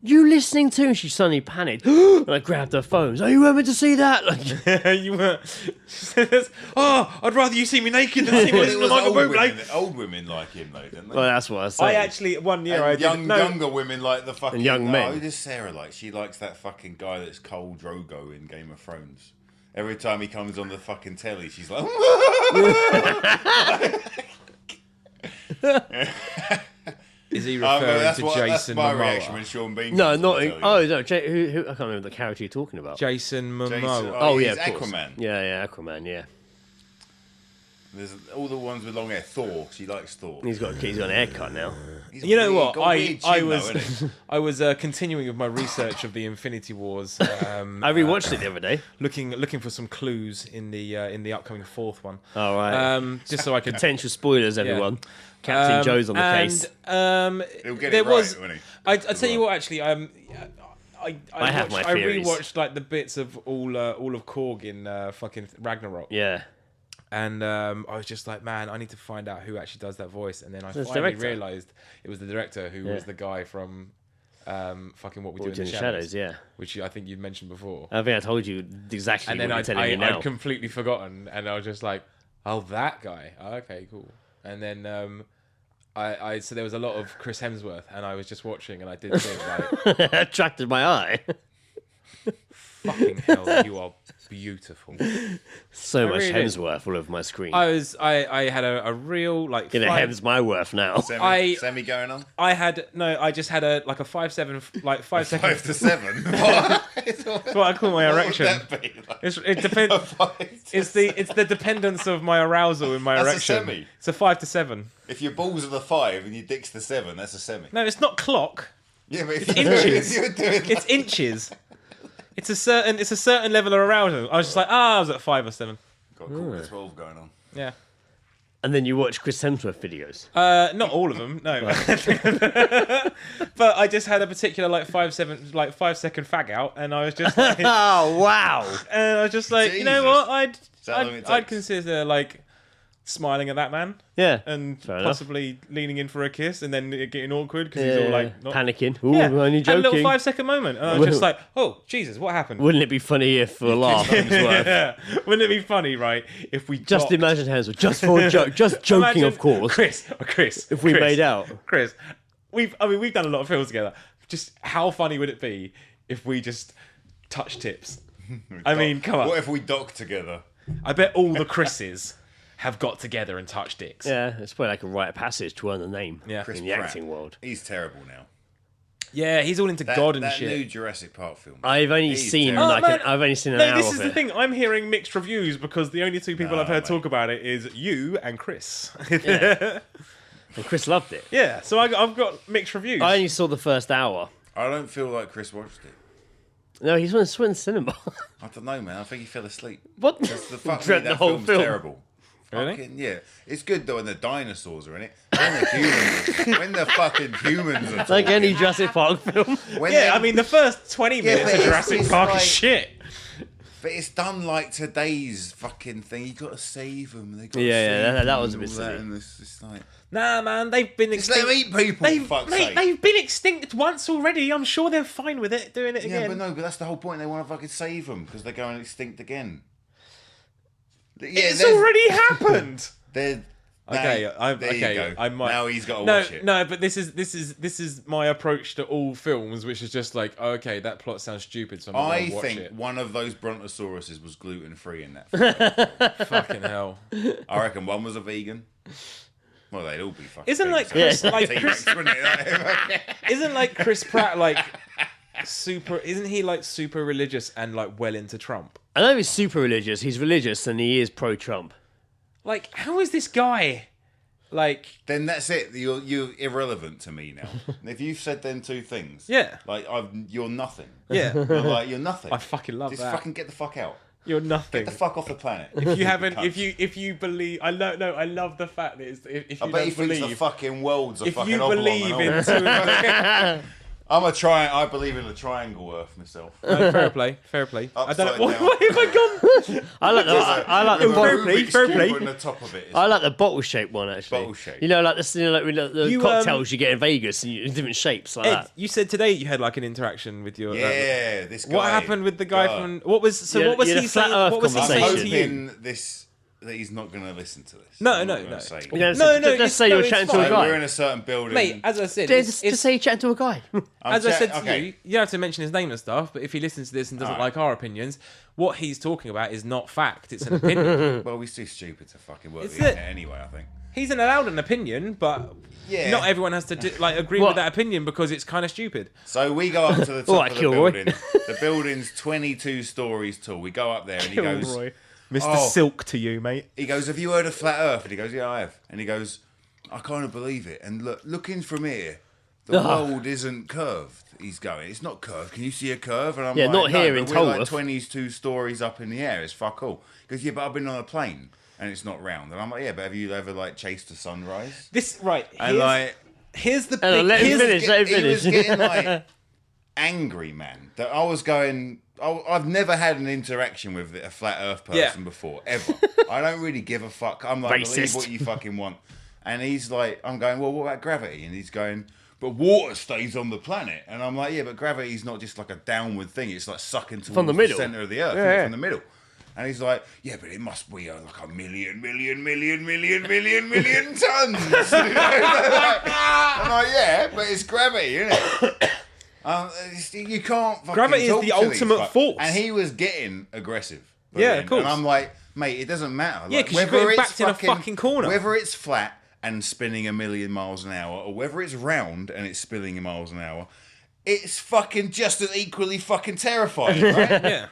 you listening to? And she suddenly panicked. And I grabbed her phone. Oh, you want me to see that? Like, You were. She says, "Oh, I'd rather you see me naked than see me listen to Michael Bublé." Old women like him, though, didn't they? well, that's what I was I saying. actually one year And I did younger women like the fucking And young men. Who does Sarah like? She likes that fucking guy that's Khal Drogo in Game of Thrones. Every time he comes on the fucking telly, she's like, Is he referring to Jason that's my reaction Momoa? when Sean Bean. No, comes not. on the telly. Oh, no. Who? I can't remember the character you're talking about. Jason Momoa. Jason- Oh, he's yeah, of course. Aquaman. Yeah, Aquaman, yeah. There's all the ones with long hair. Thor. She likes Thor. He's got an haircut now. He's You know weird- what? got a weird I chin, was though, isn't he? I was continuing with my research of the Infinity Wars. I rewatched it the other day. looking for some clues in the upcoming fourth one. All right. Just so I could. Potential spoilers, everyone. Captain Joe's on the case. He'll get there it right, was. won't he? I tell you what, actually, I have my I theories. rewatched like the bits of all of Korg in fucking Ragnarok. Yeah. And I was just like, man, I need to find out who actually does that voice. And then I It's the finally director. realised it was the director who was the guy from fucking What We Do in the Shadows. Yeah. Which I think you'd mentioned before. I think I told you exactly And what then you're telling me now. I'd completely forgotten. And I was just like, oh, that guy. Oh, okay, cool. And then so there was a lot of Chris Hemsworth. And I was just watching and I did think like, Attracted my eye. fucking hell, you are beautiful. So much really- Hemsworth all over my screen. I had a real like Gonna Hems my worth now. Semi going on. I just had a 5-7 like 5 second 5 to 7. What? That's what I call my erection. What would that be? Like, It depends. It's the dependence of my arousal in my That's a erection. semi. It's a 5 to 7 if your balls are the 5 and your dick's the 7, that's a semi. No, it's not clock. Yeah, but if inches. you're doing It's inches. It's a certain level of arousal. I was just like, I was at 5 or 7. got a quarter to 12 going on. Yeah. And then you watch Chris Hemsworth videos. Not all of them, no. But I just had a particular 5 second fag out, and I was just like, Oh wow! and I was just like, you know Jesus. what? that how long it I'd takes? consider smiling at that man Yeah, and fair enough. possibly leaning in for a kiss, and then it getting awkward because he's all like not panicking. Ooh, Yeah, only had a little joking. 5 second moment, and I was just like, "Oh Jesus, what happened?" Wouldn't it be funny if for a laugh Hemsworth? Yeah. Wouldn't it be funny, right? If we Just docked- imagine Hemsworth, just for a joke, just joking, Imagine- of course. Chris, If we made out. Chris, we've done a lot of films together. Just how funny would it be if we just touch tips? I mean, come on. What if we dock together? I bet all the Chris's have got together and touched dicks. Yeah, it's probably like a rite of passage to earn a name Yeah. Chris in the Pratt. acting world. He's terrible now. Yeah, he's all into That, God and that shit. new Jurassic Park film. I've only He's seen terrible. like Oh, man. I've only seen an No, hour this of is it. the thing. I'm hearing mixed reviews because the only two people I've heard talk about it is you and Chris. And Chris loved it. Yeah, so I've got mixed reviews. I only saw the first hour. I don't feel like Chris watched it. No, he's went to cinema. I don't know, man. I think he fell asleep. What? That's the fuck me, Dreamt that the whole film's film. terrible. Really? Fucking, yeah. It's good though when the dinosaurs are in it. When the fucking humans are Like any talking, Jurassic Park film. when Yeah, they- I mean, the first 20 minutes but of it's- Jurassic it's Park like- is shit. But it's done like today's fucking thing. You got to save them. They gotta Yeah, save yeah, that them was a and bit all that, silly. and it's like, Nah, man, they've been just let extinct. them eat people. They've, Fuck's mate, sake. they've been extinct once already. I'm sure they're fine with it, doing it Yeah, again. but no, but that's the whole point. They want to fucking save them because they're going extinct again. Yeah, It's already happened. They're, Okay, there you go. I might. Now he's got to No, watch it. no, but this is my approach to all films, which is just like, okay, that plot sounds stupid, so I'm not I gonna watch think it. one of those brontosauruses was gluten free in that. Fucking hell. I reckon one was a vegan. Well, they'd all be fucking. Isn't vegans, like so Chris, it's like T-Rex, Chris, wouldn't it? isn't like Chris Pratt like super? Isn't he like super religious and like well into Trump? I know he's super religious. He's religious and he is pro-Trump. Like, how is this guy? Like, Then that's it. You're irrelevant to me now. If you've said them two things, Yeah. like you're nothing. yeah, You're like you're nothing. I fucking love Just that. fucking get the fuck out. You're nothing. Get the fuck off the planet. If you haven't, Cunts. if you believe, I love the fact that it's, if I you bet he don't thinks the believe, fucking world's a if fucking you oblong believe and in all. two, I believe in the triangle Earth myself. no, fair play. I don't know. Upside down. Why have I gone? I like the bottle. Rubik's fair Cube play. on the top of it. Is I like the bottle-shaped one actually. Bottle-shaped. You know, like the You, cocktails you get in Vegas and in different shapes like Ed, that. you said today you had like an interaction with your. yeah, this guy. What happened with the guy God. from? What was so? Yeah, What was yeah, he the flat saying? Earth What was he I'm saying to you? hoping that he's not going to listen to this. No, I'm no, not gonna no. say. You know, No, no, Let's say you're it's chatting to fine. a So guy. we're in a certain building. Mate, as I said, Just say you're chatting to a guy. as I said to okay. you, you don't have to mention his name and stuff. But if he listens to this and doesn't Alright. like our opinions, what he's talking about is not fact; it's an opinion. Well, we're too stupid to fucking work It's the it. internet anyway, I think. He's allowed an opinion, but Yeah. not everyone has to agree What? with that opinion because it's kind of stupid. So we go up to the top Alright, of the Kilroy. building. The building's 22 stories tall. We go up there and he goes, Mr. Oh. Silk to you, mate. have you heard of flat Earth? And he goes, yeah, I have. And he goes, I kind of believe it. And looking from here, the world isn't curved. He's going, it's not curved. Can you see a curve? And I'm Yeah, like, not no, here but in we're like Tolworth. 22 stories up in the air. It's fuck all. He goes, yeah, but I've been on a plane and it's not round. And I'm like, yeah, but have you ever like chased a sunrise? This right. And like, Here's the Hang on, big. let him here's- finish. Let him he was finish. getting like angry, man. That I was going. I've never had an interaction with a flat Earth person Yeah. before, ever. I don't really give a fuck. I'm like, believe Racist. what you fucking want. And he's like, I'm going, well, what about gravity? And he's going, but water stays on the planet. And I'm like, yeah, but gravity's not just like a downward thing. It's like sucking towards From the middle. center of the Earth, Yeah. from the middle. And he's like, yeah, but it must be like a million tons. You know? I'm like, yeah, but it's gravity, isn't it? You can't fucking Gravity is talk the to these ultimate fuck- force. And he was getting aggressive. Yeah, then. of course. And I'm like, mate, it doesn't matter. Yeah, Like, 'cause you've got whether him it's backed in a fucking corner. Whether it's flat and spinning a million miles an hour, or whether it's round and it's spinning miles an hour, it's fucking just as equally fucking terrifying, right? Yeah.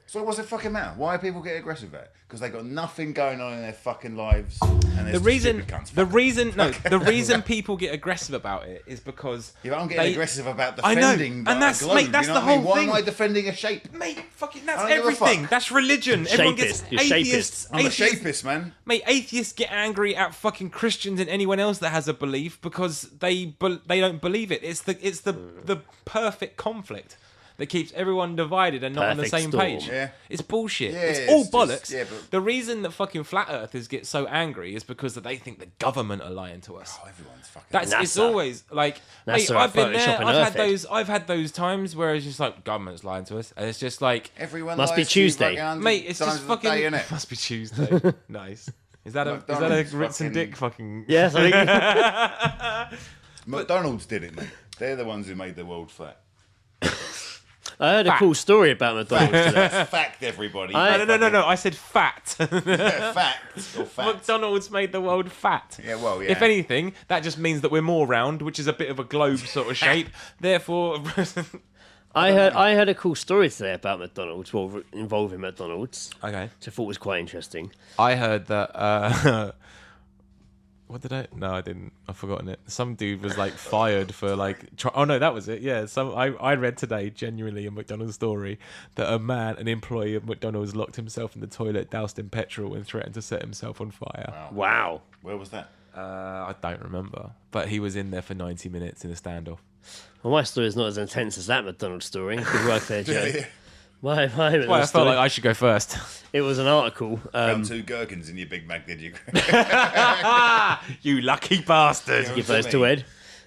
So what's it fucking matter? Why do people get aggressive at it? Because they got nothing going on in their fucking lives. And The reason people get aggressive about it is because Yeah, but I'm getting they- aggressive about I know, defending and the that's- globe. mate, that's you know the what I mean? whole Why thing. am I defending a shape? Mate, fucking that's I don't give a everything. fuck. That's religion. Everyone gets Shapist. You're atheists. I'm a atheists shapist, man. Mate, atheists get angry at fucking Christians and anyone else that has a belief because they don't believe it. It's the perfect conflict that keeps everyone divided and not on the Perfect same storm. page. Yeah. It's bullshit. Yeah, it's it's all just- bollocks. yeah, but- The reason that fucking flat earthers get so angry is because that they think the government are lying to us. Oh, everyone's fucking. That's it's NASA. always like mate, NASA I've been there. photoshopping I've had Earth Ed. I've had those times where it's just like government's lying to us, and it's just like Everyone Must be lies to you Tuesday. fucking 100 mate, it's times just a fucking. day, It innit? must be Tuesday. Nice. Is that a McDonald's Ritz and fucking- Dick fucking? Yes, I think. McDonald's did it, mate. They're the ones who made the world flat. I heard a cool story about McDonald's today. That's fact, everybody. No. I said fat. Fact or fact. McDonald's made the world fat. Yeah, well, yeah. If anything, that just means that we're more round, which is a bit of a globe sort of shape. Therefore, I heard a cool story today about McDonald's, well, involving McDonald's, okay. which I thought was quite interesting. I heard that What did I? No, I didn't. I've forgotten it. Some dude was like fired for like. Oh no, that was it. Yeah. I read today, genuinely, a McDonald's story that an employee of McDonald's, locked himself in the toilet, doused in petrol, and threatened to set himself on fire. Wow. Where was that? I don't remember, but he was in there for 90 minutes in a standoff. Well, my story is not as intense as that McDonald's story. Good work there, Joe. My Well, I McDonald's felt story, like I should go first. it was an article. Found 2 gherkins in your Big Mac, did you? You lucky bastard! Give those to Ed.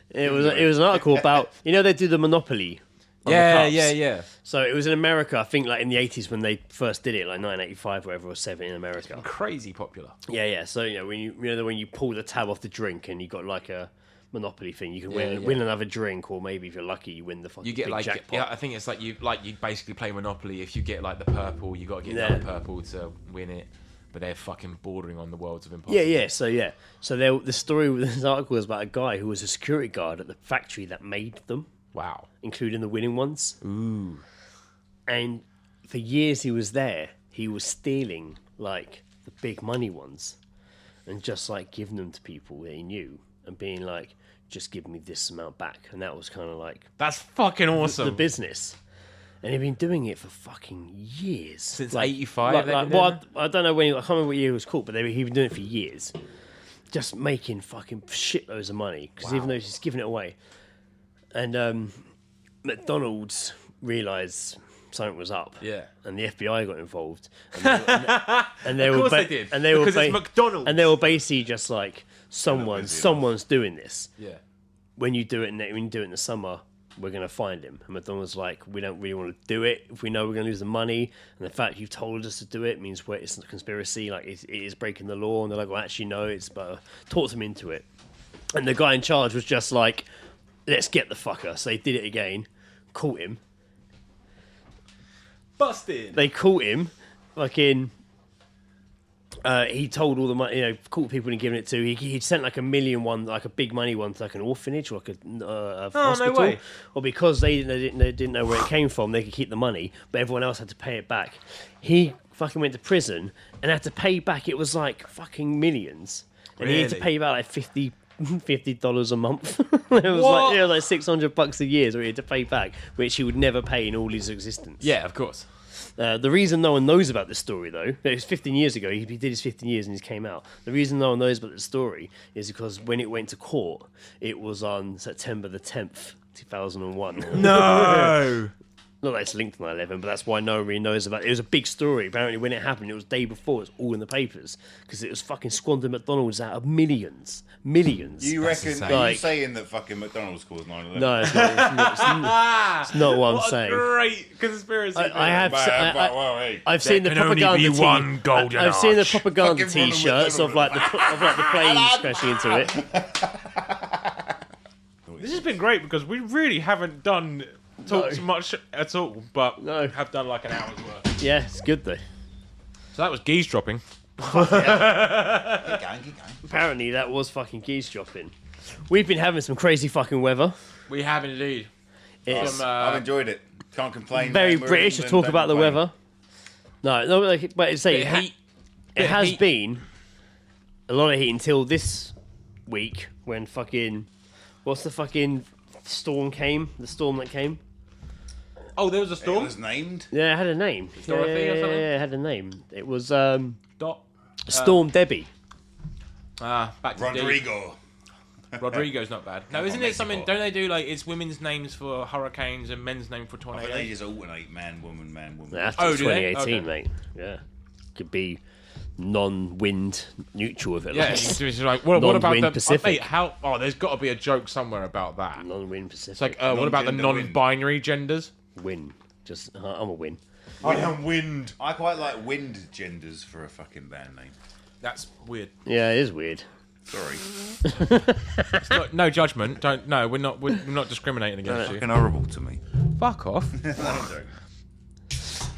It was an article about, they do the Monopoly. On the cups. Yeah. So it was in America, I think, like in the 80s when they first did it, like 1985, whatever, or 7 in America. Crazy popular. Yeah. So when you pull the tab off the drink and you got like a Monopoly thing, you can win another drink, or maybe if you're lucky, you win the fucking You get big like jackpot. I think it's like you basically play Monopoly. If you get like the purple, you got to get the purple to win it. But they're fucking bordering on the worlds of impossible. Yeah. So the story with this article was about a guy who was a security guard at the factory that made them. Wow. Including the winning ones. Ooh. And for years he was there, he was stealing like the big money ones and just like giving them to people that he knew and being like, just give me this amount back. And that was kind of like That's fucking awesome. the business. And he'd been doing it for fucking years. Since like, 85? I don't know when, I can't remember what year he was caught, but he'd been doing it for years. Just making fucking shitloads of money. Because even though he's just giving it away. And McDonald's realised something was up. Yeah. And the FBI got involved. And they Of were course they did. And they were Because it's McDonald's. And they were basically just like, someone's doing this. Yeah. When you do it in the summer, we're going to find him. And McDonald's like, we don't really want to do it if we know we're going to lose the money. And the fact you've told us to do it means it's a conspiracy, like it is breaking the law. And they're like, well, actually, no, it's but talked them into it. And the guy in charge was just like, let's get the fucker. So they did it again, caught him. Busted. They caught him, fucking. He told all the money, caught people and given it to. He'd sent like $1 million one, like a big money one, to like an orphanage or like a hospital. No way. Or because they didn't know where it came from, they could keep the money, but everyone else had to pay it back. He fucking went to prison and had to pay back. It was like fucking millions, and he had to pay back like $50 a month. It was like $600 a year, so he had to pay back, which he would never pay in all his existence. Yeah, of course. The reason no one knows about this story, though, it was 15 years ago. He did his 15 years and he came out. The reason no one knows about this story is because when it went to court, it was on September the 10th, 2001. No. Not that it's linked to 9/11, but that's why no one really knows about it. It was a big story. Apparently, when it happened, it was the day before. It was all in the papers because it was fucking squandered McDonald's out of millions. You reckon? insane. Are you saying that fucking McDonald's caused 9/11? No, it's not what I'm saying. Great conspiracy. I've seen the propaganda. I've seen the propaganda Fucking Ronald T-shirts of like the planes crashing into it. This has been great because we really haven't talked much at all, but have done like an hour's worth. Yeah, it's good though. So that was Geezedroping. Keep going. Apparently, that was fucking Geezedroping. We've been having some crazy fucking weather. We have indeed. It's I've enjoyed it. Can't complain. very man. We're British to in talk England, about the don't weather. No, but it's saying it has heat. been a lot of heat until this week when fucking what's the fucking storm came? The storm that came. Oh, there was a It storm. was named. Yeah, it had a name. Dorothy or something? Yeah, it had a name. It was Dot. Storm Debbie. Back to Rodrigo. Rodrigo's not bad. No, isn't it Mexico. something? Don't they do like it's women's names for hurricanes and men's name for I think tornadoes? they just alternate man, woman, man, woman. That's Oh, do they? 2018, Okay. mate. Yeah, could be non-wind neutral if it Yeah, likes. it's like what about Non-wind the Pacific. Mate, how? Oh, there's got to be a joke somewhere about that. Non-wind Pacific. It's like what about the Non-gender non-binary genders? Win. Just I'm a win. I am wind. I quite like wind genders for a fucking band name. That's weird. Yeah, it is weird. Sorry. It's not, no judgment. Don't. No, we're not discriminating against you. Fucking horrible to me. Fuck off.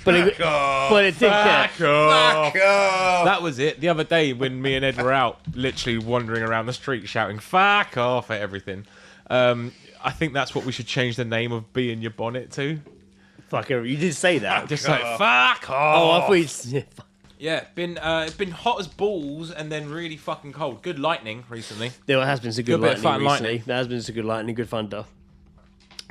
But it did get. Fuck off. That was it. The other day when me and Ed were out, literally wandering around the street shouting "fuck off" at everything. I think that's what we should change the name of "Bee in Your Bonnet" to. Fuck, you did say that. Just like "fuck off." Oh, I thought you. Yeah, it's been hot as balls and then really fucking cold. Good lightning recently. There has been some good Good bit of lightning fun recently. lightning. There has been some good lightning, good thunder.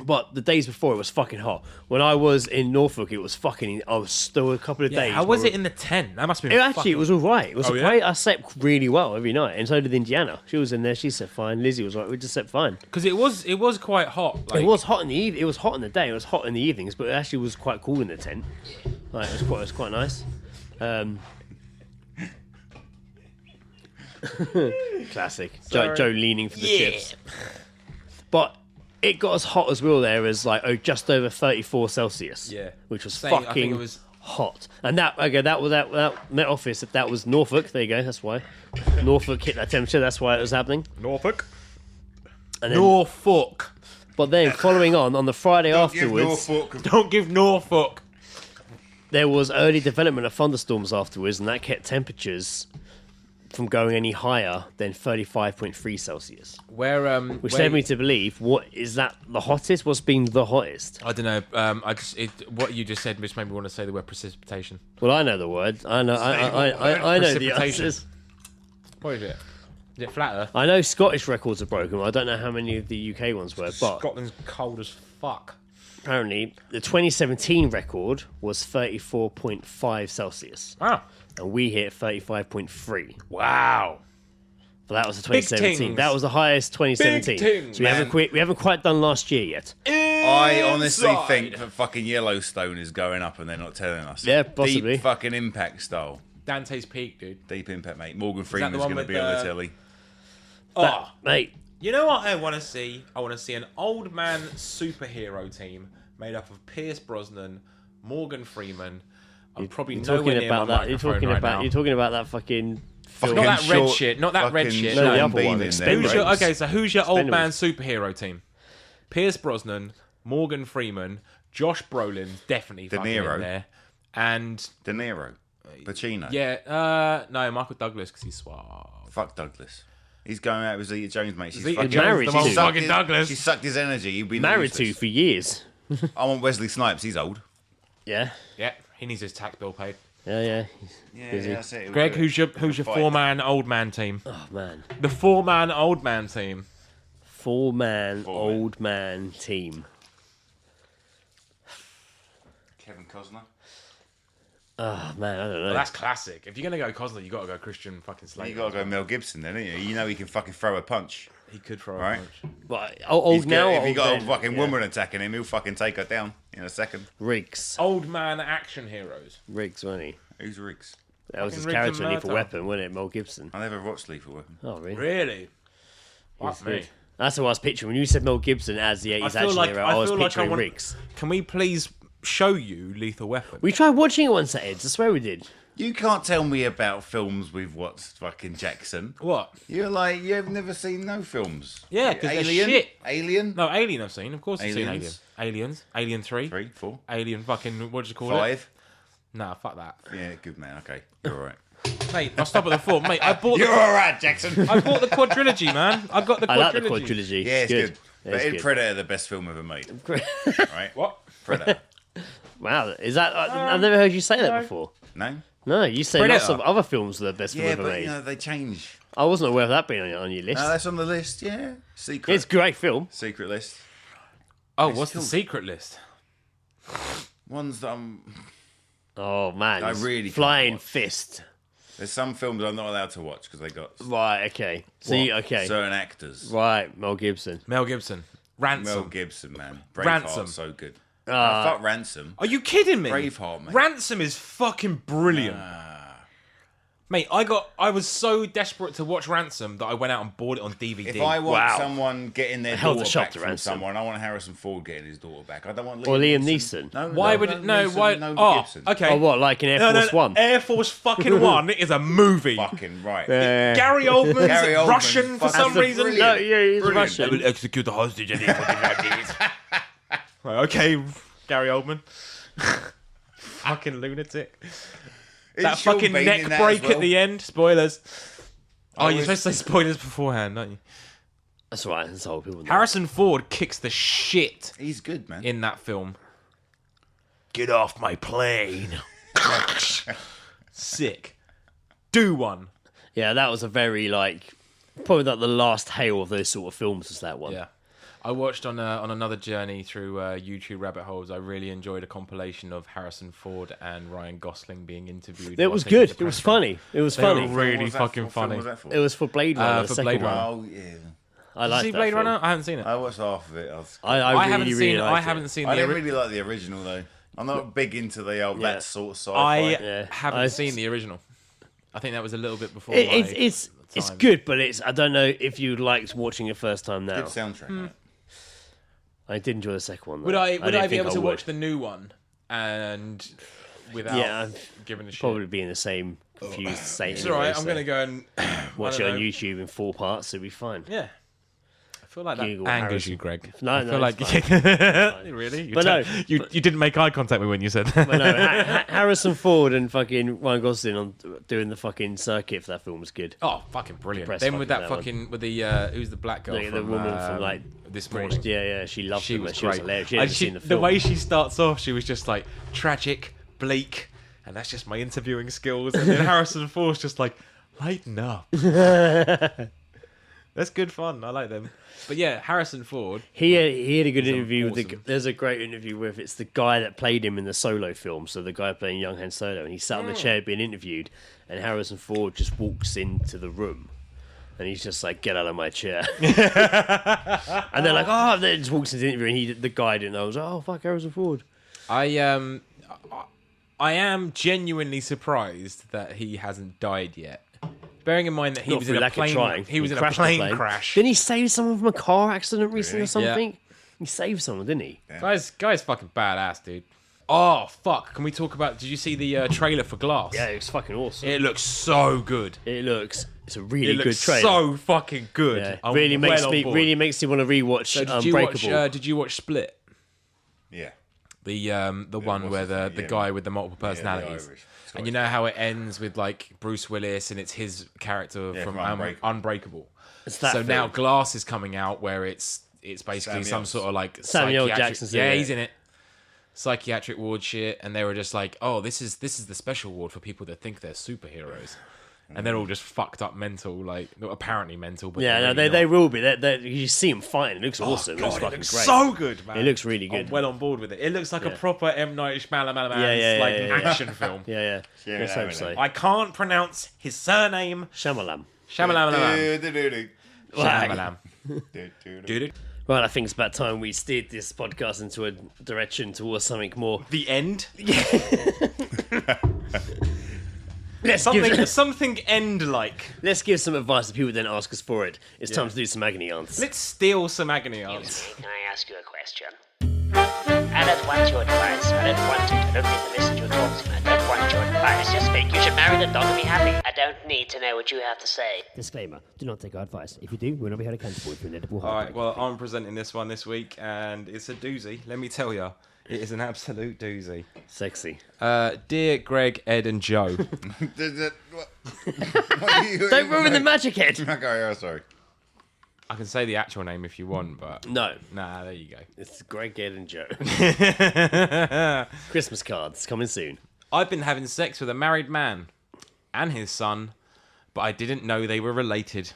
But the days before, it was fucking hot. When I was in Norfolk, it was fucking... I was still a couple of days. How was it in the tent? That must have been It was all right. It was Oh, yeah? great. I slept really well every night, and so did Indiana. She was in there. She slept fine. Lizzie was right. We just slept fine. Because it was quite hot. Like, It was hot in the It was hot in the day. It was hot in the evenings, but it actually was quite cool in the tent. Like, it was quite nice. Classic. Joe leaning for the chips. But it got as hot as we were there as like just over 34 Celsius. Yeah. Which was Same, I think fucking it was- hot. And that was that Met Office. That was Norfolk. There you go. That's why Norfolk hit that temperature. That's why it was happening. Norfolk. And then, Norfolk. but then following on the Friday afterwards, Don't give Norfolk. there was early development of thunderstorms afterwards, and that kept temperatures from going any higher than 35.3 Celsius. Which led me to believe, what is that the hottest? What's been the hottest? I don't know. What you just said just made me want to say the word precipitation. Well, I know the word. I know the Precipitation. answers. What is it? Is it flat Earth? I know Scottish records are broken. I don't know how many of the UK ones were, but Scotland's cold as fuck. apparently the 2017 record was 34.5 Celsius. Wow. And we hit 35.3. Wow. But that was the Big 2017. tings. That was the highest 2017. Big tings, So we haven't quite done last year yet. I honestly Inside. think that fucking Yellowstone is going up and they're not telling us. Yeah, possibly. Deep fucking Impact style. Dante's Peak, dude. Deep Impact, mate. Morgan the Freeman's one going to with be on the the- telly. Oh, Mate, you know what I want to see? I want to see an old man superhero team made up of Pierce Brosnan, Morgan Freeman. I'm probably you're nowhere talking near about my that. You're microphone talking right about now. you're talking about that fucking film. Not that red Short- shit. Not that red fucking shit. No, the Sean other Bean one, in Expendables. there, Who's your, right? okay, so who's your old Expendables. man superhero team? Pierce Brosnan, Morgan Freeman, Josh Brolin, definitely De fucking Niro. in there, and De Niro. Pacino. no, Michael Douglas because he's suave. Fuck Douglas. He's going out with Zeta Jones, mate. She's Zeta fucking Jones, married the to. most Sucked fucking Douglas. She sucked his energy. He'd be Married to useless. for years. I want Wesley Snipes. He's old. Yeah, Yeah, he needs his tax bill paid. yeah. Yeah, Busy. that's it. Greg, who's your Fight. 4-man old man team? Oh man, The 4-man old man team. 4-man Four-man. old man team. Kevin Costner. Oh man, I don't know. Well, that's classic. If you're gonna go Cosner, you got to go Christian fucking Slater. You got to go Mel Gibson then, don't you? You know he can fucking throw a punch. He could throw Right. a punch. But old He's now. good. or If you old got then? a fucking Yeah. woman attacking him, he'll fucking take her down in a second. Riggs, Old man action heroes. Riggs, wasn't he? Who's Riggs? That was Fucking his Riggs character in and Lethal Murtaugh. Weapon, wasn't it? Mel Gibson. I never watched Lethal Weapon. Oh really? Really? He's Fuck me. good. That's what I was picturing when you said Mel Gibson as the 80s action hero. I was picturing Riggs. Can we please show you Lethal Weapon? We tried watching it once at Ed's. I swear we did. You can't tell me about films we've watched, fucking Jackson. What? You're like, you've never seen no films. Yeah, 'cause they're Alien? shit. Alien? No, Alien I've seen. Of course I've seen Alien. Aliens. Aliens. Alien 3. 3, 4, Alien fucking, what do you call it? 5. Nah, fuck that. Yeah, good man. Okay, you're all right. Mate, I'll stop at the 4. Mate, I bought You're the, all right, Jackson. I bought the quadrilogy, man. I got the I quadrilogy. like the quadrilogy. Yeah, it's good. But It's in good. Predator, the best film ever made. Right? What? Predator. Wow, is that? I've never heard you say that before. No? No, you say Predator. lots of other films are the best film Yeah, ever but made. you know, they change. I wasn't aware of that being on your list. No, that's on the list, yeah. Secret. It's a great film. Secret list. Oh, It's what's the cool. secret list? Ones that I'm... Oh man, I really can't Flying watch. Fist. There's some films I'm not allowed to watch because they got Right. Okay. See. Okay. certain actors. Right. Mel Gibson. Mel Gibson. Ransom. Mel Gibson, man. Ransom. Braveheart's so good. Ah. Fuck Ransom. Are you kidding me? Braveheart, mate. Ransom is fucking brilliant. Mate, I was so desperate to watch Ransom that I went out and bought it on DVD. If I want Wow. someone getting their held the daughter shop back to from Ransom. someone, I want Harrison Ford getting his daughter back. I don't want Or Liam Neeson. No, Why no, would no, it? No, Neeson, why? No, Oh, Gibson. okay. Oh, what? Like in Air Force One? Air Force fucking One is a movie. Fucking right. Gary Oldman's Gary Oldman Russian for fucking some reason. brilliant. No, yeah, he's Brilliant. Russian. execute the hostage and Okay, Gary Oldman. Fucking lunatic. That Is Sean fucking Bean neck in that break as well? at the end. Spoilers. Oh, you're was- supposed to say spoilers beforehand, don't you? That's right. That's all people know. Harrison Ford kicks the shit He's good, man. in that film. Get off my plane. Sick. Do one. Yeah, that was a very probably like the last hail of those sort of films was that one. Yeah. I watched on another journey through YouTube rabbit holes. I really enjoyed a compilation of Harrison Ford and Ryan Gosling being interviewed. It was good. It was funny. It was funny. Really What was that fucking for? What funny. was that for? It was for Blade Runner. the For second Blade one. Runner. Oh yeah. I Did like you see that Blade film. Runner? I haven't seen it. I watched half of it. I I haven't really, seen. really liked I haven't it. seen I the. didn't really like the original though. I'm not big into the that sort of sci-fi. I Yeah. haven't seen the original. I think that was a little bit before. It's time. good, but I don't know if you liked watching it first time now. Good soundtrack. Right? I did enjoy the second one. Though. Would I didn't be think able to would. watch the new one and without Yeah, giving a shit? Probably be in the same confused state. It's alright. I'm gonna go and watch I it don't on know. YouTube in 4 parts. It'll be fine. Yeah. I feel like that Google angers Harrison. you, Greg. No, I no, feel like it's really. But no, you didn't make eye contact with me when you said that. But no, Harrison Ford and fucking Ryan Gosling on doing the fucking circuit for that film was good. Oh, fucking brilliant! Press Then with fucking that that fucking with the who's the black girl The from woman from this morning. Yeah, she loved She him. was She was great. hilarious. She And hadn't seen the the film. way she starts off, she was just like tragic, bleak, and that's just my interviewing skills. And then Harrison Ford's just like, lighten up. That's good fun. I like them. But yeah, Harrison Ford. He had a good He's interview with awesome. there's a great interview with it's the guy that played him in the Solo film, so the guy playing young Han Solo, and he sat on the chair being interviewed, and Harrison Ford just walks into the room, and he's just like, "Get out of my chair," and they're like, "Oh," and then just walks into the interview, and the guy didn't know. I was like, "Oh fuck, Harrison Ford." I am genuinely surprised that he hasn't died yet. Bearing in mind that he Not was through in a lack of plane. trying. He was in a crashed the plane crash. Didn't he save someone from a car accident recently or Really? something? He saved someone, didn't he? Guy's fucking badass, dude. Oh fuck! Can we talk about? Did you see the trailer for Glass? Yeah, it was fucking awesome. It looks so good. It's a really It good looks trailer. so fucking good. Yeah. I'm Really makes well on me board. really makes me want to rewatch So Unbreakable. did you watch Split? Yeah. The one what's where his the name? Yeah. guy with the multiple Yeah, the personalities. Irish. And you know how it ends with like Bruce Willis and it's his character Yeah, from from Unbreakable. It's that So film. now Glass is coming out where it's basically some Samuels. sort of like Samuel psychiatric. Jackson's in Yeah, it. he's in it. Psychiatric ward shit, and they were just like, "Oh, this is the special ward for people that think they're superheroes," and they're all just fucked up, mental, like not apparently mental, but Yeah, they're no, really they not. will be. You see him fighting. It looks awesome. God, it looks it fucking looks great. so good, man. It looks really good. I'm well on board with it. It looks like a Yeah. proper M. Night Shyamalan Yeah, action film. Yeah. Yeah, Let's hope yeah. so. I can't pronounce his surname. Shyamalan. Shyamalan. Do-do-do-do. Shyamalan. Do-do-do. Dude, Well, I think it's about time we steered this podcast into a direction towards something more. the end. Let's give, Something end like. let's give some advice to people who didn't ask us for it. It's time to do some agony aunts. Let's steal some agony aunts. Can I ask you a question? I don't want your advice. I don't want it. I don't need to listen to your talks. I don't want your advice. Just think you should marry the dog and be happy. I don't need to know what you have to say. Disclaimer, do not take our advice. If you do, we'll not be held accountable for inedible All right, well, I'm presenting this one this week, and it's a doozy. Let me tell you, it is an absolute doozy. Sexy. Dear Greg, Ed, and Joe. What are you- Don't ruin the magic head. Okay, oh, sorry. I can say the actual name if you want, but No, nah, there you go. it's Greg, Ed, and Joe. Christmas cards coming soon. I've been having sex with a married man and his son, but I didn't know they were related.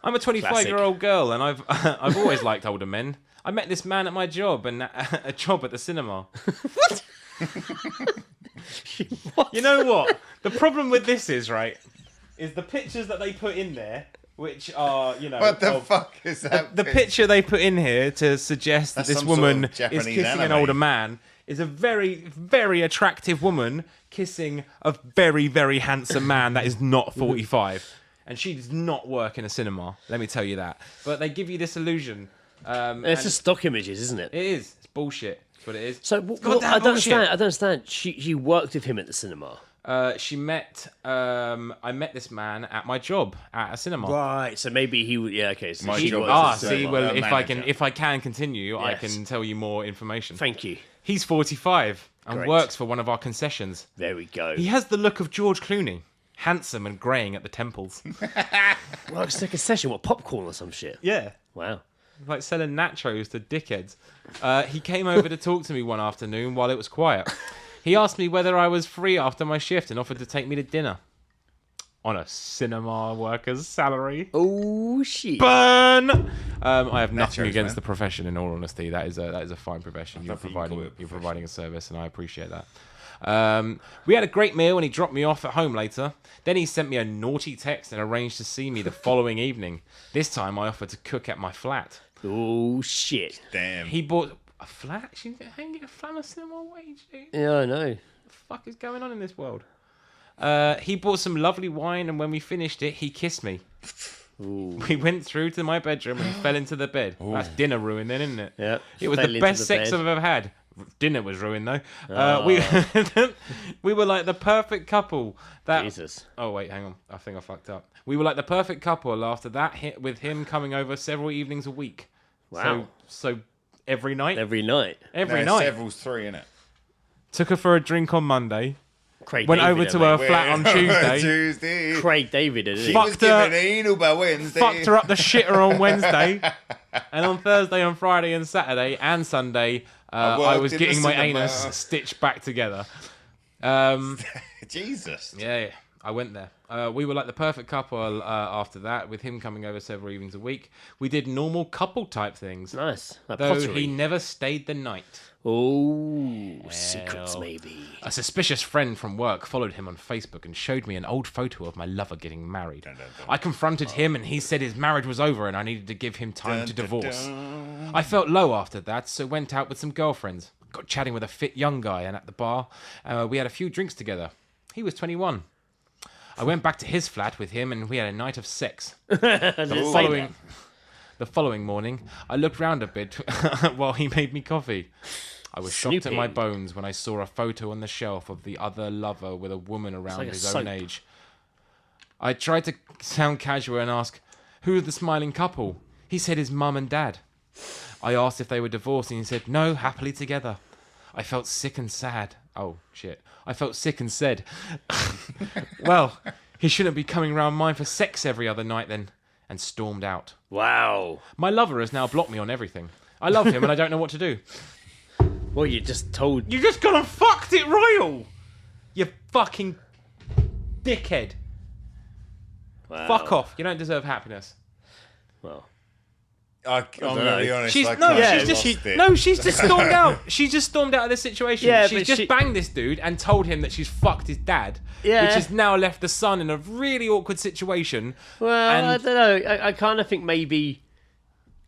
I'm a 25-year-old girl, and I've always liked older men. I met this man at my job and a job at the cinema. What? You know what? The problem with this is the pictures that they put in there, which are, What the fuck is that? the picture they put in here to suggest that That's this some sort woman of is Japanese kissing an anime. older man is a very, very attractive woman kissing a very, very handsome man that is not 45. And she does not work in a cinema, let me tell you that. But they give you this illusion. It's and just stock images, isn't it? it is. It's bullshit. That's what it is. So It's what, goddamn I don't bullshit. understand. I don't understand. She worked with him at the cinema. She met. I met this man at my job at a cinema. Right. So maybe he would. Yeah. Okay. So My she job worked is at Ah, the see, cinema. well, manager. if I can continue, I Yes. can tell you more information. Thank you. He's 45 and Great. works for one of our concessions. There we go. He has the look of George Clooney, handsome and greying at the temples. Works like a session. What, popcorn or some shit? Yeah. Wow. Like selling nachos to dickheads. He came over to talk to me one afternoon while it was quiet. He asked me whether I was free after my shift and offered to take me to dinner. On a cinema worker's salary. Oh shit! Burn. I have nothing Nachos, against man. the profession. In all honesty, that is a fine profession. You're don't think you can call providing it a providing a service, and I appreciate that. We had a great meal, and he dropped me off at home later. Then he sent me a naughty text and arranged to see me the following evening. This time, I offered to cook at my flat. Oh shit! Damn. He bought a flat. She ain't get a flat on a cinema wage, dude. Yeah, I know. What the fuck is going on in this world? He bought some lovely wine, and when we finished it, he kissed me. Ooh. We went through to my bedroom and fell into the bed. That's dinner ruined then, isn't it? Yeah. It was Fell the into best the sex bed. I've ever had. Dinner was ruined, though. We were like the perfect couple. Jesus. Oh, wait, hang on. I think I fucked up. We were like the perfect couple after that, with him coming over several evenings a week. Wow. So every night? Every night. Every night. Several's 3, innit? Took her for a drink on Monday. Craig Went David, over to mate. her flat on Tuesday. Tuesday. Craig David, isn't She he? Fuck. was Fucked her- giving anal by Wednesday. Fucked her up the shitter on Wednesday. And on Thursday, on Friday, and Saturday, and Sunday, I worked was in getting the my cinema. anus stitched back together. Jesus. Yeah, I went there. We were like the perfect couple after that, with him coming over several evenings a week. We did normal couple type things, Nice. Like though pottery. he never stayed the night. Oh, secrets maybe. A suspicious friend from work followed him on Facebook and showed me an old photo of my lover getting married. I confronted him and he said his marriage was over and I needed to give him time to divorce. I felt low after that, so went out with some girlfriends. Got chatting with a fit young guy, and at the bar, we had a few drinks together. He was 21. I went back to his flat with him and we had a night of sex. The following morning, I looked round a bit while he made me coffee. I was shocked at my Snooping. bones when I saw a photo on the shelf of the other lover with a woman around like a his soap. own age. I tried to sound casual and ask, who are the smiling couple? He said his mum and dad. I asked if they were divorced and he said, no, happily together. I felt sick and sad. Oh, shit. I felt sick and said, well, he shouldn't be coming round mine for sex every other night then, and stormed out. Wow. My lover has now blocked me on everything. I love him and I don't know what to do. Well, you just told. You just gone and fucked it royal! You fucking dickhead. Wow. Fuck off. You don't deserve happiness. Well, I'm going to be honest. She's I no, kinda she's just lost it. no, she's just stormed out. She just stormed out of this situation. Yeah, she's but just she- banged this dude and told him that she's fucked his dad, Yeah. which has now left the son in a really awkward situation. well, And- I don't know. I kind of think maybe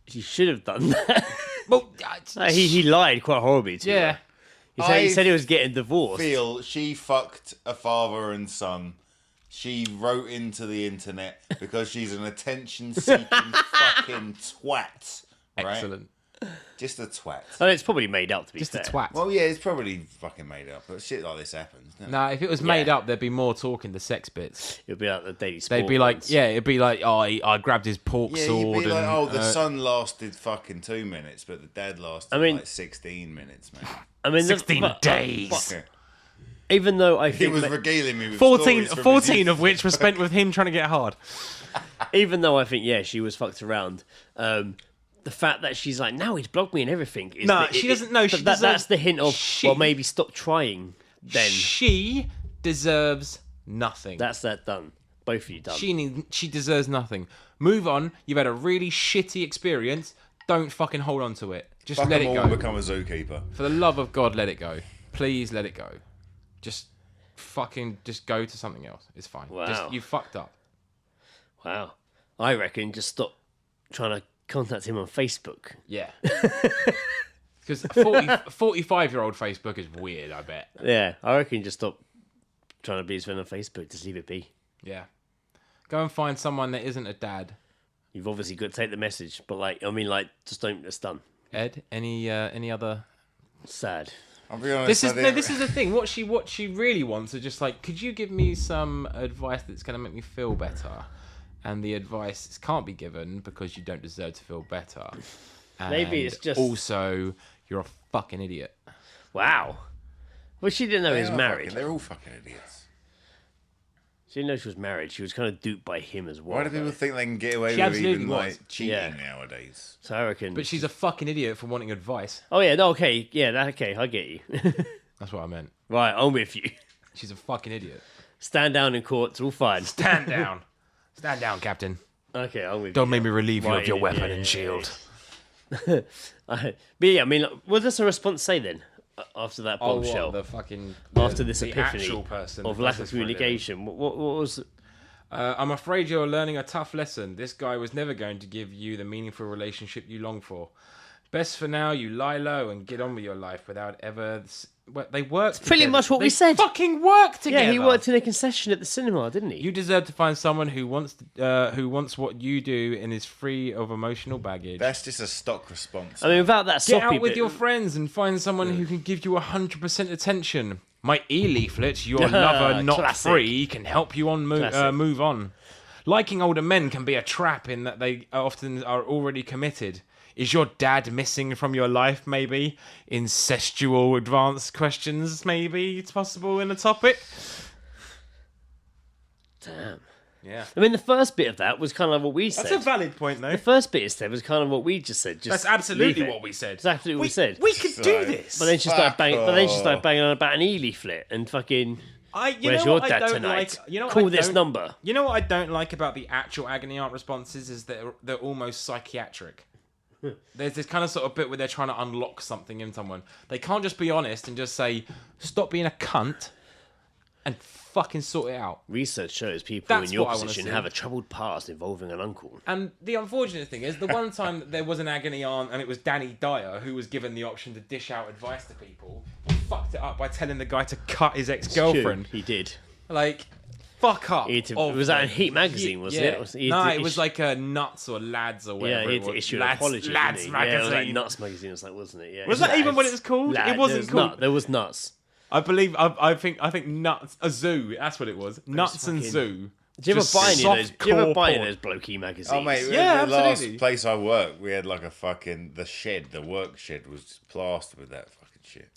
she should have done that. Well, he lied quite horribly to yeah. her. He said he was getting divorced. Feel she fucked a father and son. She wrote into the internet because she's an attention-seeking fucking twat. Right? Excellent. Just a twat. Oh, it's probably made up to be Just fair. a twat. Well, yeah, it's probably fucking made up, but shit like this happens. Doesn't it? No, if it was made up, there'd be more talk in the sex bits. It'll be like the Daily Sport. They'd be like, ones. yeah, it'd be like, oh, I grabbed his pork Yeah, sword. you'd be like, and, oh, the son lasted fucking 2 minutes, but the dad lasted like 16 minutes, man. I mean, 16 days. Yeah. Even though I He think, was that- regaling me with 14 stories from his 14 youth. of which were spent with him trying to get hard. even though I think, yeah, she was fucked around. The fact that she's like, no, he's blocked me and everything. Is No, she doesn't know. She that's deserves- the hint of, she- well, maybe stop trying. Then She deserves nothing. that's that done. Both of you done. She deserves nothing. Move on. You've had a really shitty experience. Don't fucking hold on to it. Just Fuck let them it all go. and become a zookeeper. For the love of God, let it go. Please let it go. Just fucking just go to something else. It's fine. Wow. Just, you fucked up. Wow. I reckon just stop trying to contact him on Facebook. Yeah. Because 45-year-old Facebook is weird, I bet. Yeah, I reckon just stop trying to be his friend on Facebook. Just leave it be. Yeah. Go and find someone that isn't a dad. You've obviously got to take the message, but just don't. It's done. Ed, any other? Sad. I'll be honest. This is the thing. What she really wants is just like, could you give me some advice that's going to make me feel better? And the advice can't be given because you don't deserve to feel better. Maybe And it's just- also you're a fucking idiot. Wow. Well, she didn't know he was married. They're all fucking idiots. She didn't know she was married. She was kind of duped by him as well. Why do people though. think they can get away She with absolutely even was. like cheating Yeah. nowadays? So I reckon. But she's a fucking idiot for wanting advice. Oh yeah, no, okay, yeah, okay, I get you. That's what I meant. Right, I'm with you. She's a fucking idiot. Stand down in court. It's all fine. Stand down. Stand down, Captain. Okay, I'm with you. Don't make me relieve you Right, of your yeah, weapon yeah, and shield. But yeah, I mean, what does the response say then? After that Oh, bombshell? what, the fucking... After this the epiphany actual person of that lack does of this for a living. communication? What was... I'm afraid you're learning a tough lesson. This guy was never going to give you the meaningful relationship you long for. Best for now, you lie low and get on with your life without ever... Well, they work pretty together. much what They we said. fucking work together. Yeah, he worked in a concession at the cinema, didn't he? You deserve to find someone who wants what you do and is free of emotional baggage. That's just a stock response. I mean, without that Get soppy out with bit- your friends and find someone who can give you 100% attention. My e-leaflet, your lover not Classic. free, can help you on Classic. move on. Liking older men can be a trap in that they often are already committed. Is your dad missing from your life, maybe? Incestual advanced questions, maybe it's possible in the topic. Damn. Yeah. I mean, the first bit of that was kind of what we said. That's a valid point, though. The first bit instead was kind of what we just said. Just That's absolutely leave it. what we said. Exactly what we said. We could do this. But then she started Fuck banging. But then she started off. banging on about an e-leaflet and fucking. You Where's know your what I dad don't tonight? Like, you know what Call I this don't- number. You know what I don't like about the actual agony aunt responses is that they're almost psychiatric. There's this kind of sort of bit where they're trying to unlock something in someone. They can't just be honest and just say, "Stop being a cunt," and fucking sort it out. Research shows people That's in your what I wanna position see. have a troubled past involving an uncle. And the unfortunate thing is, the one time that there was an agony aunt and it was Danny Dyer who was given the option to dish out advice to people, he fucked it up by telling the guy to cut his ex-girlfriend. He did. Like, fuck up. He had to- of was that in them. Heat magazine, wasn't it? He had No, to it was issue- like Nuts or Lads or whatever. Yeah, he had it to was. issue an Lads, apology. Lads didn't he? magazine. Yeah, it was like Nuts magazine, was like, wasn't it? Yeah. Was that even what it was called? Lads. It wasn't called. There was Nuts. I believe. I think Nuts. A Zoo. That's what it was. Nuts and fucking- Zoo. Do you ever Just buy any of those? Do you ever softcore buy any of porn. those blokey magazines? Oh mate, Yeah, the absolutely. last place I worked, we had like a fucking the work shed was plastered with that fucking shit.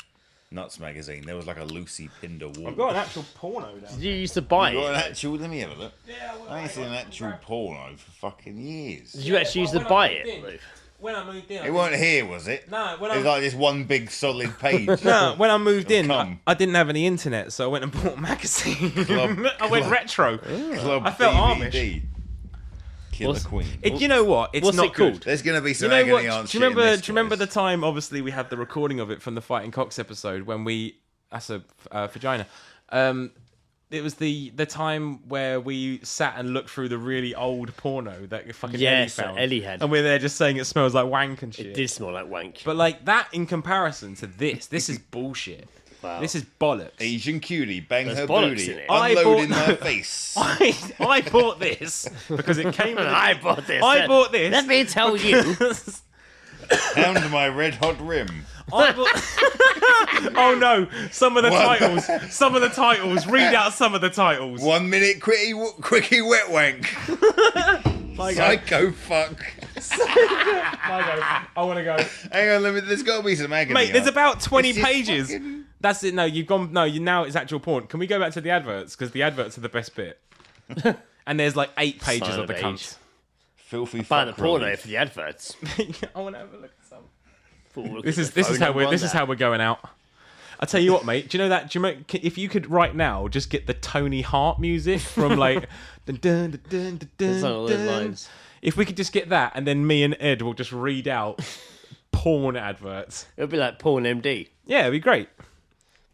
Nuts magazine. There was like a Lucy Pinder wall. I've got an actual porno down. You used to buy You got an it. actual. Let me have a look. I ain't seen an actual porno for fucking years. Did you actually used to when I buy moved it? in. Luke? When I moved in. It weren't here, was it? No, when It was I like this one big solid page. no, when I moved in, come. I didn't have any internet, so I went and bought a magazine. Club- I went club- retro. Club I felt DVD. Killer What's- Queen. You know what? It's What's not it called? good. There's gonna be You some know agony what? aunt Do you shit in remember? this Do you remember the place. time? Obviously, we had the recording of it from the Fighting Cocks episode when we. That's a vagina. It was the time where we sat and looked through the really old porno that fucking Yes, Ellie found. Ellie had. And we're there just saying it smells like wank and shit. It did smell like wank. But like that in comparison to this is bullshit. Wow. This is bollocks. Asian cutie bang There's her bollocks booty, in it. unloading I her bought- face. I bought this because it came with I bought this. I bought this. Let me tell you. Down my red hot rim. I bought... Oh no! Some of the titles. Some of the titles. Read out some of the titles. 1 minute quickie wet wank. Psycho fuck. I want to go. Hang on, there's got to be some agony. Mate, there's aunt. about 20 It's just pages. fucking- That's it. No, you've gone. No, you now it's actual porn. Can we go back to the adverts? Because the adverts are the best bit. And there's like 8 pages Son of the of cunts. Filthy Buy the fuck porno relief. for the adverts. I want to have a look at some. Look This at is the this is phone how we're number this on is that. how we're going out. I tell you what, mate. Do you know that? Do you know, if you could right now just get the Tony Hart music from like, dun, dun, dun, dun, dun, It's on dun, all those dun. lines. If we could just get that, and then me and Ed will just read out porn adverts. It'll be like Porn MD. Yeah, it'd be great.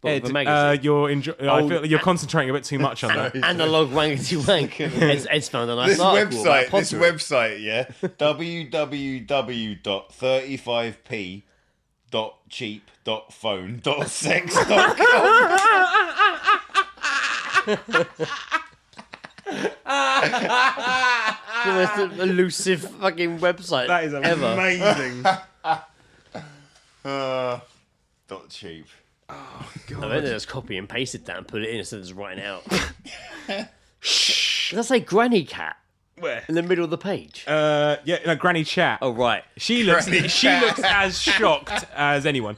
But Ed, with a magazine. you're I feel like you're concentrating a bit too much on that. Analog wankety wank. Ed's found a nice This article about website, yeah, the most elusive fucking website That is ever. amazing. dot cheap. I bet they just copy and pasted that and put it in instead of just writing out. Does that say Granny Cat Where? in the middle of the page? Yeah, no, Granny Chat. Oh, right. She looks as shocked as anyone.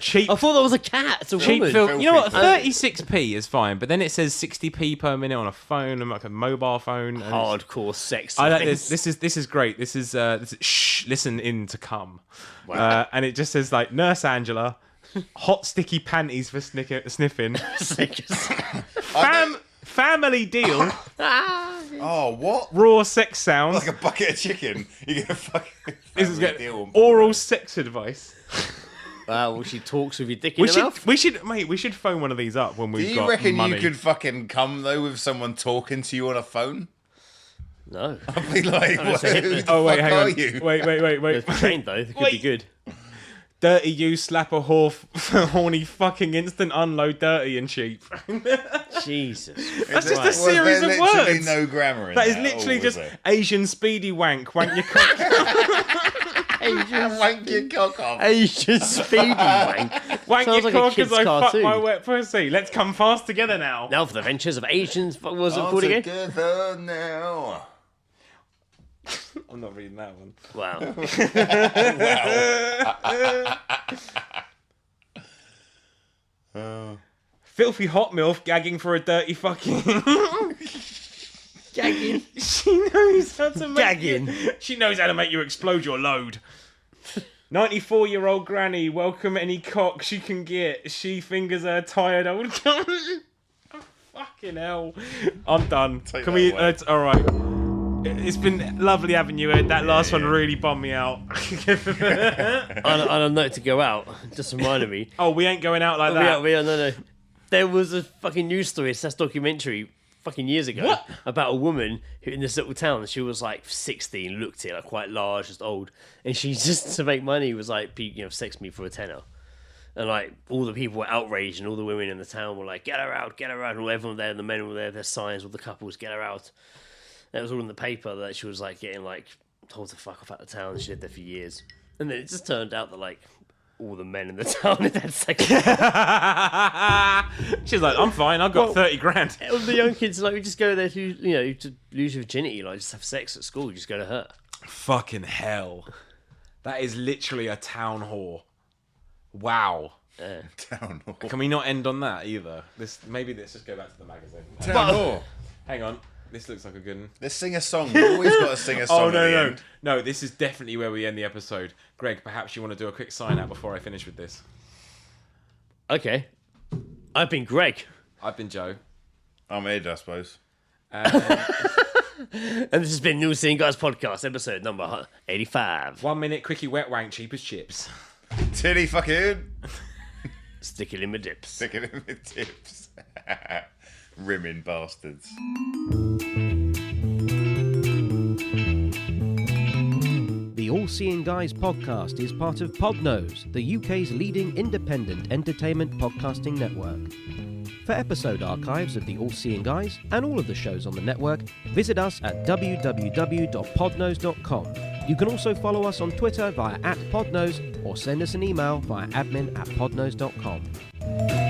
Cheap I thought that was a cat. It's a cheap woman. film. You know what? Filthy. 36p is fine, but then it says 60p per minute on a phone, and like a mobile phone. And Hardcore sex. I like things. this. This is great. This is shh. Listen in to come. Wow. And it just says like Nurse Angela, Hot sticky panties for sniffing. Snickers. Family deal. Oh, what? Raw sex sounds. Like a bucket of chicken. You're gonna fucking This is good. deal. Oral sex advice. Wow, well, she talks with your dick in her mouth. We should phone one of these up when Do we've you got reckon money. you could fucking come though with someone talking to you on a phone? No. I'd be like, Oh, it's a who hit the there. fuck Oh wait, hang are on. you? Wait. If you're trained though, it could be good. Dirty you, slap a whore, horny fucking instant unload, dirty and cheap. Jesus. That's just a Was series there of literally words. no grammar in That is that, literally or was just there? Asian speedy wank your cock. Wank your cock off. Asian speedy wank. Wank Sounds your like a cock kid's as I fuck cartoon. my wet pussy. Let's come fast together now. Now for the adventures of Asians. What was it All called again? together now. I'm not reading that one. Wow. Filthy hot milf gagging for a dirty fucking. Gagging. She knows how to make Gagging. She knows how to make you explode your load. 94-year-old granny, welcome any cock she can get. She fingers her tired old cunt. Oh, fucking hell. I'm done. Take Can that we? away. All right. It's been lovely having you, Ed. That last one really bummed me out. On a note to go out, just reminded me. Oh, we ain't going out like that. No. There was a fucking news story, a documentary fucking years ago about a woman who in this little town. She was like 16, looked it like quite large, just old, and she just to make money was like, sex me for a tenner. And like all the people were outraged, and all the women in the town were like, "Get her out, get her out!" And all everyone there, the men were there, their signs, all the couples, "Get her out." That was all in the paper that she was like getting like told to fuck off out of town. She lived there for years, and then it just turned out that like all the men in the town had had sex. She's like, I'm fine. I've got 30 grand. All the young kids like we just go there to lose your virginity, like just have sex at school. You just go to her. Fucking hell. That is literally a town whore. Wow. Yeah. Town hall. Can we not end on that either? Maybe let's just go back to the magazine. Town hall. Hang on. This looks like a good one. Let's sing a song. We've always got to sing a song. Oh, no, at the no. end. No, this is definitely where we end the episode. Greg, perhaps you want to do a quick sign out before I finish with this. Okay. I've been Greg. I've been Joe. I'm Ed, I suppose. And this has been New Seeing Guys Podcast, episode number 85. 1 minute quickie wet wank, cheap as chips. Titty fucking. Stick it in my dips. Stick it in the tips. Rimming bastards. The All Seeing Guys podcast is part of Podnose, the UK's leading independent entertainment podcasting network. For episode archives of the All Seeing Guys and all of the shows on the network, visit us at www.podnose.com. You can also follow us on Twitter via @podnose or send us an email via admin@podnose.com.